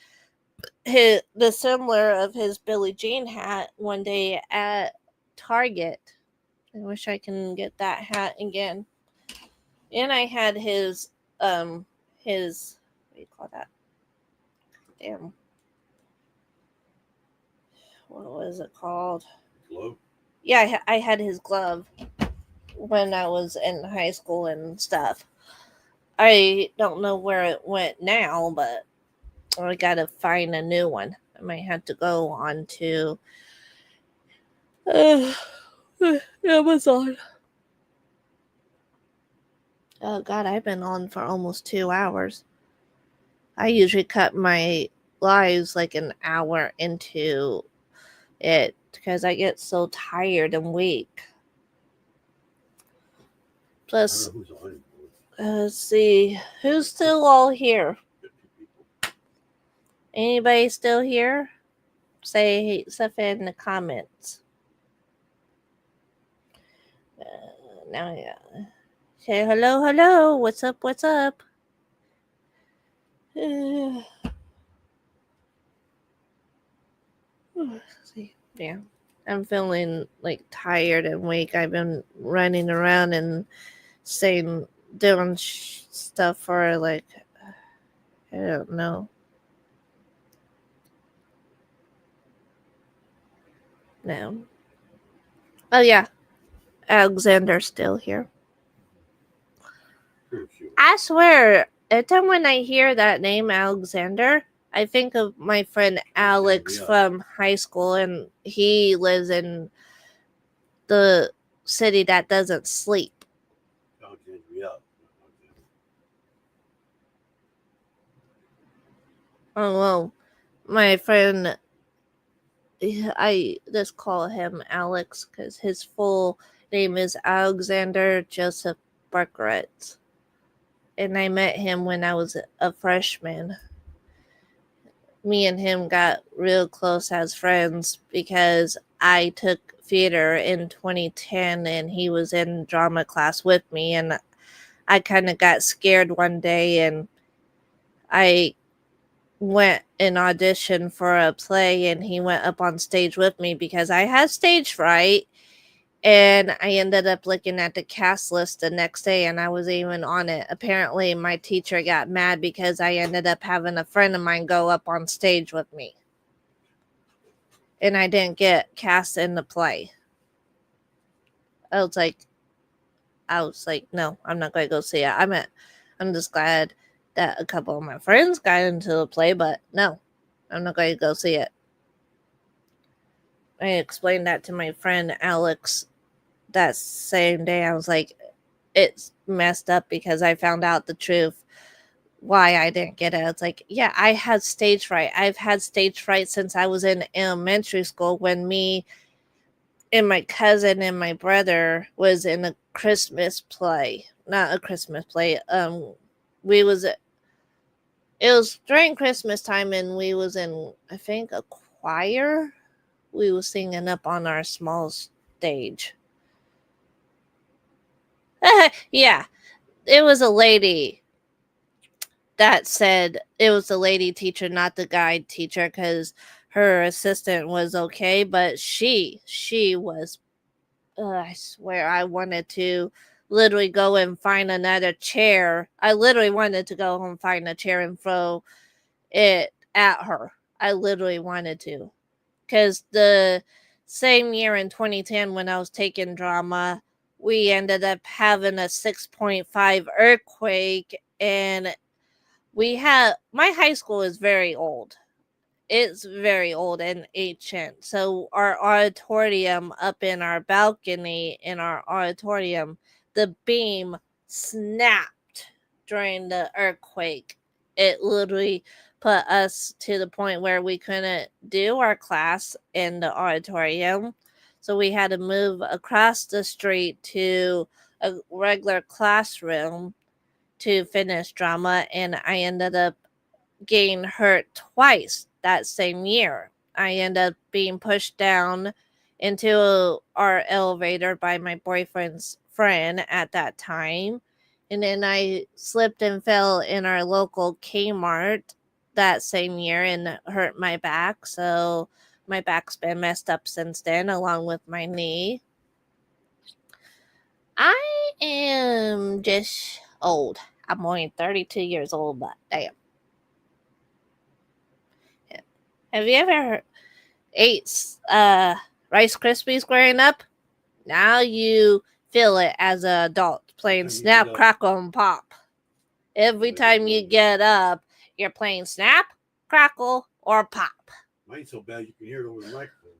the similar of his Billie Jean hat one day at Target. I wish I can get that hat again. And I had his what do you call that? Damn. What was it called? Glove? Yeah, I had his glove when I was in high school and stuff. I don't know where it went now, but I gotta find a new one. I might have to go on to Amazon. Oh god, I've been on for almost 2 hours. I usually cut my lives like an hour into it because I get so tired and weak. Plus, let's see, who's still all here? Anybody still here? Say stuff in the comments. Now, yeah. Say hello. What's up? Yeah, I'm feeling like tired and weak. I've been running around and doing stuff for like, I don't know. No. Oh yeah, Alexander's still here. I swear, every time when I hear that name, Alexander, I think of my friend Alex from high school, and he lives in the city that doesn't sleep. Oh, well, my friend, I just call him Alex because his full name is Alexander Joseph Barkeret. And I met him when I was a freshman. Me and him got real close as friends because I took theater in 2010 and he was in drama class with me, and I kind of got scared one day and I went and auditioned for a play, and he went up on stage with me because I had stage fright, And I ended up looking at the cast list the next day, and I was even on it. Apparently, my teacher got mad because I ended up having a friend of mine go up on stage with me. And I didn't get cast in the play. I was like, no, I'm not going to go see it. I'm just glad that a couple of my friends got into the play, but no, I'm not going to go see it. I explained that to my friend Alex that same day. I was like, it's messed up because I found out the truth why I didn't get it. It's like, yeah, I had stage fright. I've had stage fright since I was in elementary school when me and my cousin and my brother was in a Christmas play. Not a Christmas play. It was during Christmas time, and we was in, I think, a choir. We was singing up on our small stage. Yeah, it was a lady that said it was the lady teacher, not the guide teacher, because her assistant was okay, but she was. I swear, I wanted to literally go and find another chair. I literally wanted to go and find a chair and throw it at her. I literally wanted to. Because the same year in 2010, when I was taking drama, we ended up having a 6.5 earthquake. And my high school is very old. It's very old and ancient. So our auditorium up in our balcony in our auditorium, the beam snapped during the earthquake. It literally put us to the point where we couldn't do our class in the auditorium. So we had to move across the street to a regular classroom to finish drama, and I ended up getting hurt twice that same year. I ended up being pushed down into our elevator by my boyfriend's friend at that time. And then I slipped and fell in our local Kmart that same year and hurt my back. So my back's been messed up since then, along with my knee. I am just old. I'm only 32 years old, but damn. Have you ever ate Rice Krispies growing up? Now you feel it as an adult playing Snap, Crackle, and Pop. Every time you get up, you're playing Snap, Crackle, or Pop. Mine's so bad you can hear it over the microphone.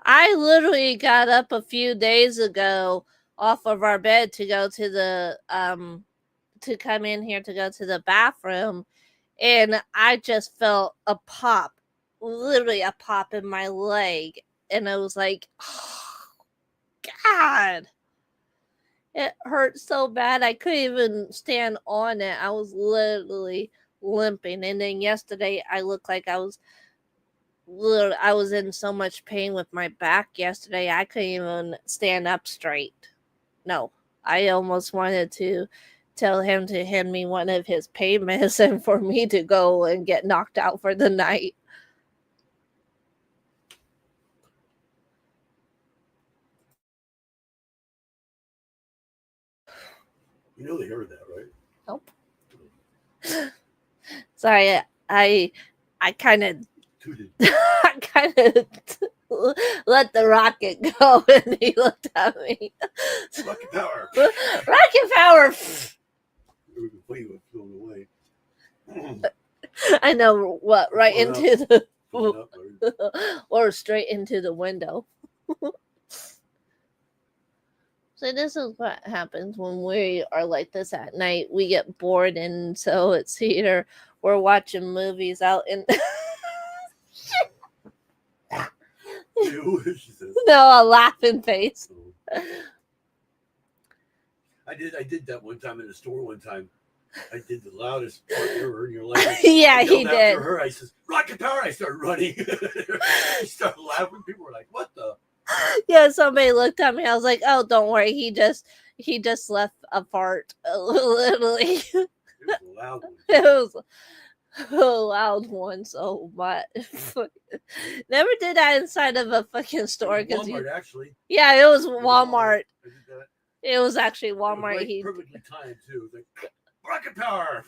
I literally got up a few days ago off of our bed to go to the to come in here to go to the bathroom, and I just felt a pop, literally a pop in my leg, and I was like, oh, God, it hurt so bad I couldn't even stand on it. I was literally limping, and then yesterday I looked like I was in so much pain with my back yesterday. I couldn't even stand up straight. No, I almost wanted to tell him to hand me one of his pain medicine for me to go and get knocked out for the night. You know they heard that, right? Nope. Sorry, I kind of let the rocket go, and he looked at me. Rocket power. Rocket power. We can play with throwing away. I know what. Right into the or straight into the window. So this is what happens when we are like this at night. We get bored, and so it's either we're watching movies out in. No, a laughing face. I did that one time in the store one time. I did the loudest part ever in your life. Yeah, he did. After her, I says, "Rocket power!" I started running. She started laughing. People were like, "What the?" Yeah, somebody looked at me. I was like, "Oh, don't worry. He just left a fart." Literally. It was a loud one. It was. loud one so much. Never did that inside of a fucking store. Walmart, actually. Yeah, it was I Walmart. did that. It was actually It was Walmart. right, perfectly timed too. It was like rocket power.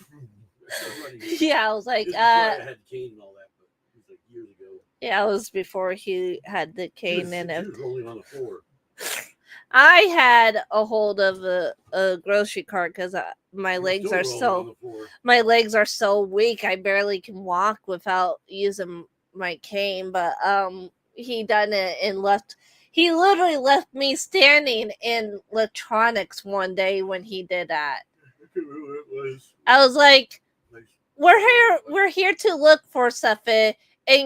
Yeah, I was like, This is before I had cane and all that, but it was like years ago. yeah, it was before he had the cane and She everything. was rolling on the floor. I had a hold of a grocery cart because my You were legs still are rolling on so the floor. my legs are so weak. I barely can walk without using my cane. But he done it and left. He literally left me standing in electronics one day when he did that. I can't remember what it was. I was like, Like, we're here to look for stuff, and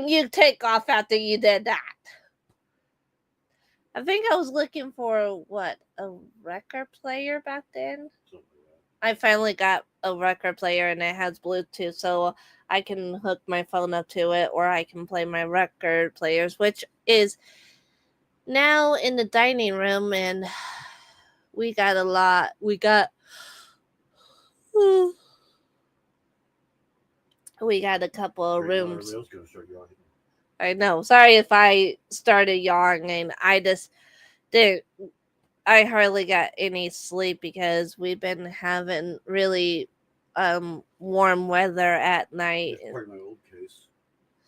you take off after you did that. I think I was looking for what, a record player back then. something like I finally got a record player and it has Bluetooth, so I can hook my phone up to it, or I can play my record players, which is now in the dining room, and we got a lot. We got a couple of rooms. Gonna start yawning. I know. Sorry if I started yawning. I just didn't. I hardly got any sleep because we've been having really warm weather at night. That's part of my old case.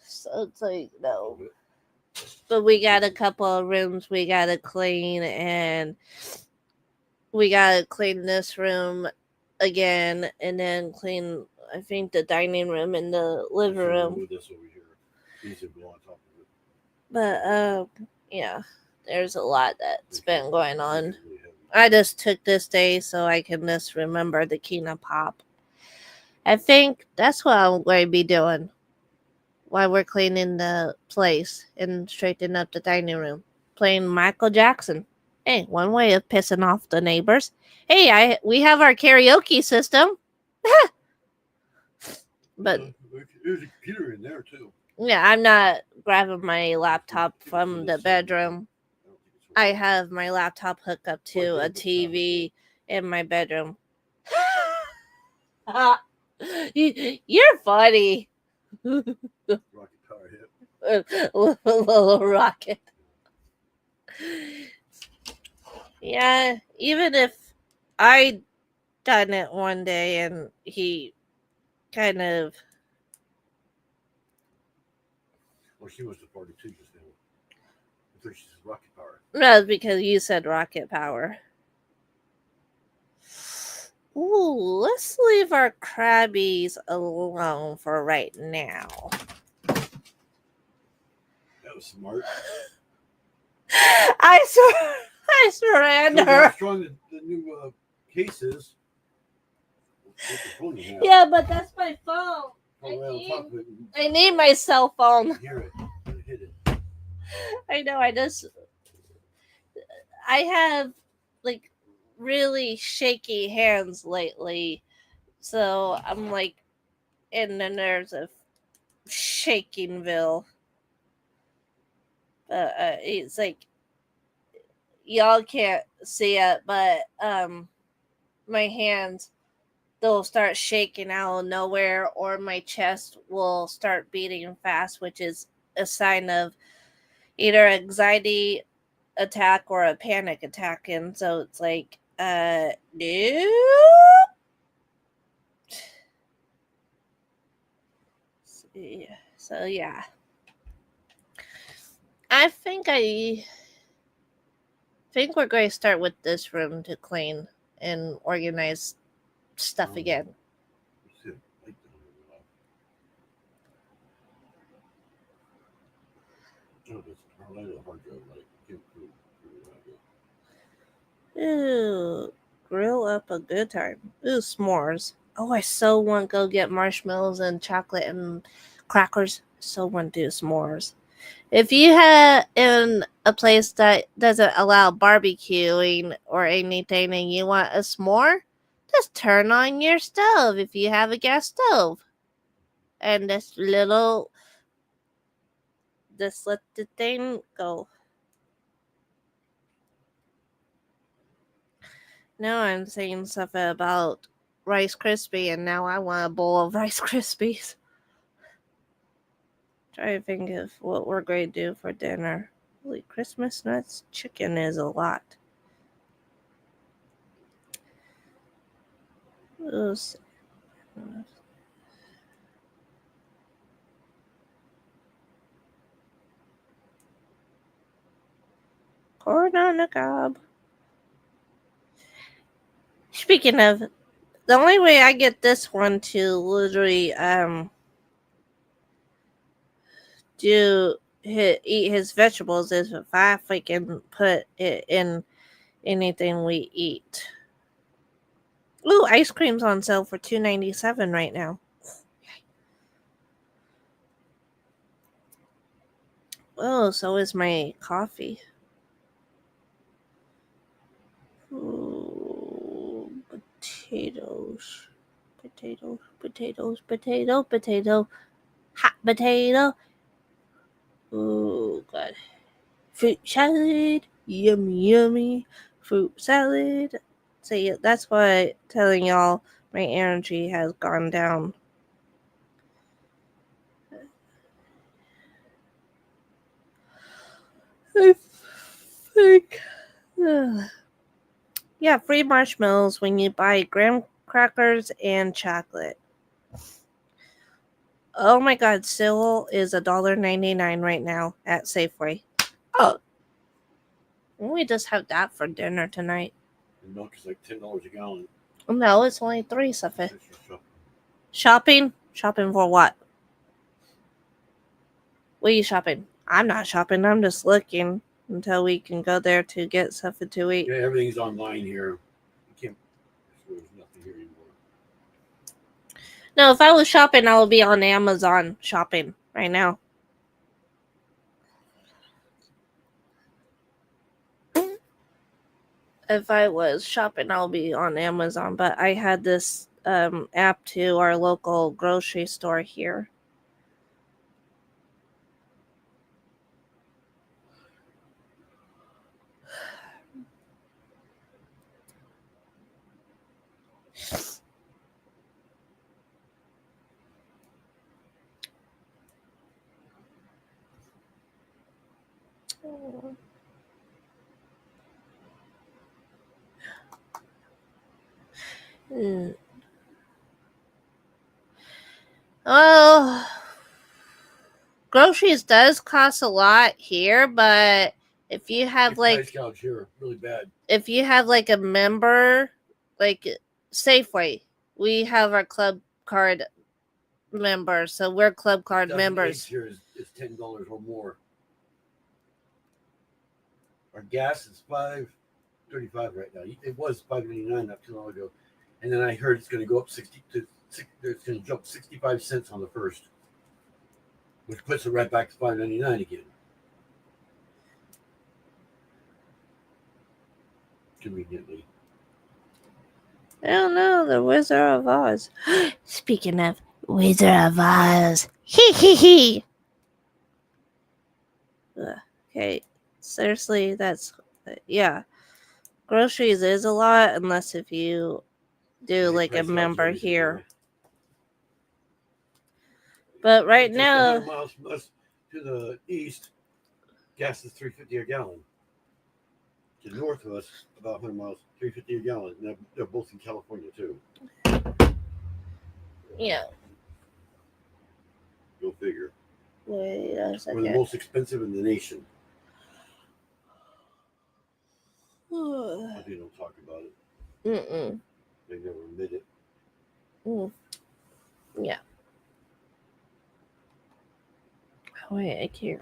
So it's like, no. But we got a couple of rooms we gotta clean, and we gotta clean this room again, and then clean, I think, the dining room and the living room. Move this over here. These would go on top of it. But yeah, there's a lot that's been going on. I just took this day so I can just remember the Kina Pop. I think that's what I'm going to be doing while we're cleaning the place and straightening up the dining room. Playing Michael Jackson. Hey, one way of pissing off the neighbors. Hey, we have our karaoke system. But there's a computer in there too. Yeah, I'm not grabbing my laptop from the bedroom. I have my laptop hooked up to a TV in my bedroom. You're funny. Rocket power hit. Little rocket. Yeah, even if I done it one day and he kind of. Well, she was the party too just now. I thought she said rocket power. No, because you said rocket power. Ooh, let's leave our crabbies alone for right now. That was smart. I surrender. Shows how strong the new case is. Yeah, but that's my phone. I need my cell phone. Hear it. Hit it. I know. I have like really shaky hands lately, so I'm like in the nerves of Shakingville. It's like y'all can't see it, but my hands, they'll start shaking out of nowhere, or my chest will start beating fast, which is a sign of either anxiety attack or a panic attack. And so it's like, no. So yeah. I think we're going to start with this room to clean and organize stuff again. Ooh, grill up a good time. Ooh, s'mores. Oh, I so want to go get marshmallows and chocolate and crackers. So want to do s'mores. If you have in a place that doesn't allow barbecuing or anything and you want a s'more, just turn on your stove if you have a gas stove. And just let the thing go. Now I'm saying stuff about Rice Krispie, and now I want a bowl of Rice Krispies. Try to think of what we're going to do for dinner. Holy Christmas nuts, chicken is a lot. Corn on the cob. Speaking of, the only way I get this one to literally eat his vegetables is if I freaking put it in anything we eat. Ooh, ice cream's on sale for $2.97 right now. Oh, so is my coffee. Ooh, potatoes. Potato. Hot potato. Ooh, God. Fruit salad. Yummy. Fruit salad. See, that's why telling y'all my energy has gone down. I think. Yeah, free marshmallows when you buy graham crackers and chocolate. Oh my God, Syl is $1.99 right now at Safeway. Oh, we just have that for dinner tonight. And milk is like $10 a gallon. No, it's only $3, Sophie. That's for Shopping? Shopping for what? What are you shopping? I'm not shopping. I'm just looking until we can go there to get something to eat. Yeah, everything's online here. You can't. There's nothing here anymore. No, if I was shopping, I would be on Amazon shopping right now. If I was shopping, I'll be on Amazon. But I had this app to our local grocery store here. Oh, groceries does cost a lot here, but if you have price gouge here really bad. If you have like a member, like Safeway, we have our club card members, so we're club card members. Here is $10 or more. Our gas is $5.35 right now. It was $5.99 not too long ago, and then I heard it's going to go up it's going to jump 65 cents on the first, which puts it right back to $5.99 again. Conveniently. I don't know, the Wizard of Oz. Speaking of Wizard of Oz, hee. Okay, seriously, that's yeah. Groceries is a lot unless if you do like a member here. But right now, 100 miles from us to the east, gas is $3.50 a gallon. To the north of us, about 100 miles, $3.50 a gallon. And they're both in California too. Yeah. Go figure. Wait a second. We're the most expensive in the nation. But they don't talk about it. They never admit it. Yeah. Oh, wait, I can't.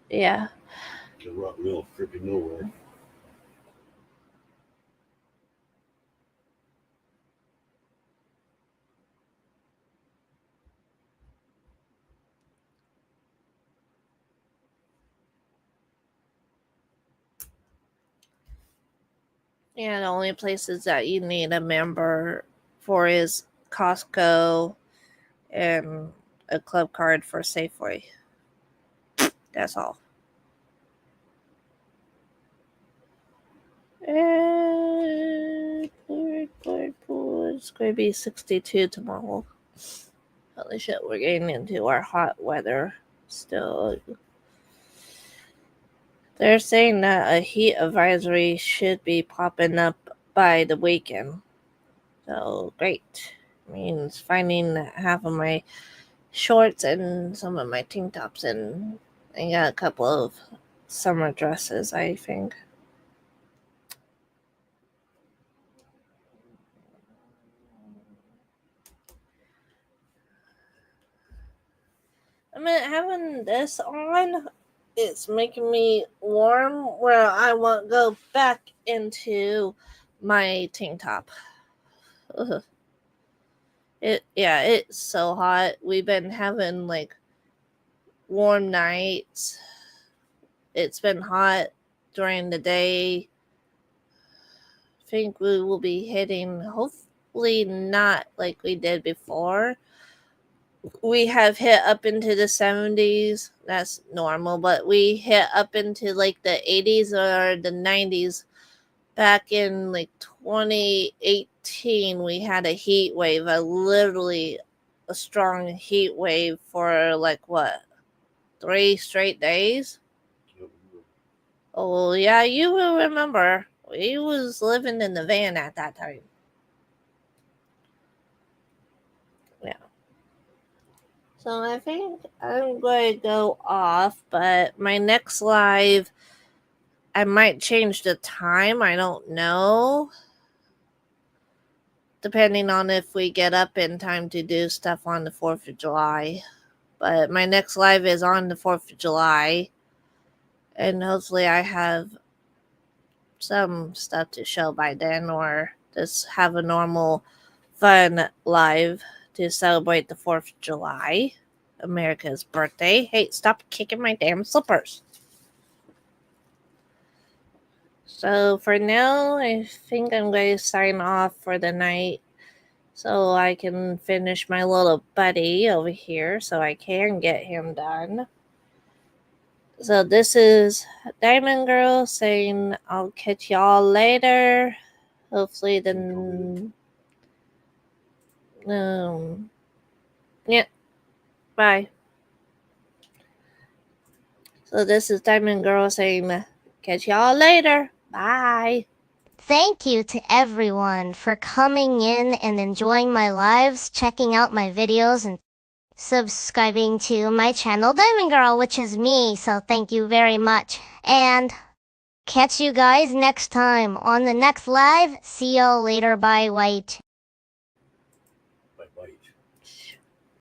Yeah. The rock mill freaking nowhere. Yeah, the only places that you need a member for is Costco and a club card for Safeway. That's all. Board. It's going to be 62 tomorrow. Holy shit, we're getting into our hot weather still. They're saying that a heat advisory should be popping up by the weekend. So great. Means finding half of my shorts and some of my tank tops, and I got a couple of summer dresses, I think. I mean, having this on, it's making me warm where I won't go back into my tank top. Ugh. It's so hot. We've been having like warm nights. It's been hot during the day. I think we will be hitting, hopefully not like we did before. We have hit up into the 70s. That's normal, but we hit up into like the 80s or the 90s. Back in like 2018, we had a heat wave, literally a strong heat wave for like what, 3 straight days? Oh yeah, you will remember. We was living in the van at that time. Yeah. So I think I'm going to go off, but my next live, I might change the time. I don't know. Depending on if we get up in time to do stuff on the 4th of July. But my next live is on the 4th of July. And hopefully I have some stuff to show by then, or just have a normal, fun live to celebrate the 4th of July, America's birthday. Hey, stop kicking my damn slippers. So for now, I think I'm going to sign off for the night so I can finish my little buddy over here so I can get him done. So this is Diamond Girl saying I'll catch y'all later. Hopefully yeah, bye. So this is Diamond Girl saying catch y'all later. Bye. Thank you to everyone for coming in and enjoying my lives, checking out my videos, and subscribing to my channel, Diamond Girl, which is me. So thank you very much. And catch you guys next time on the next live. See y'all later. Bye, White.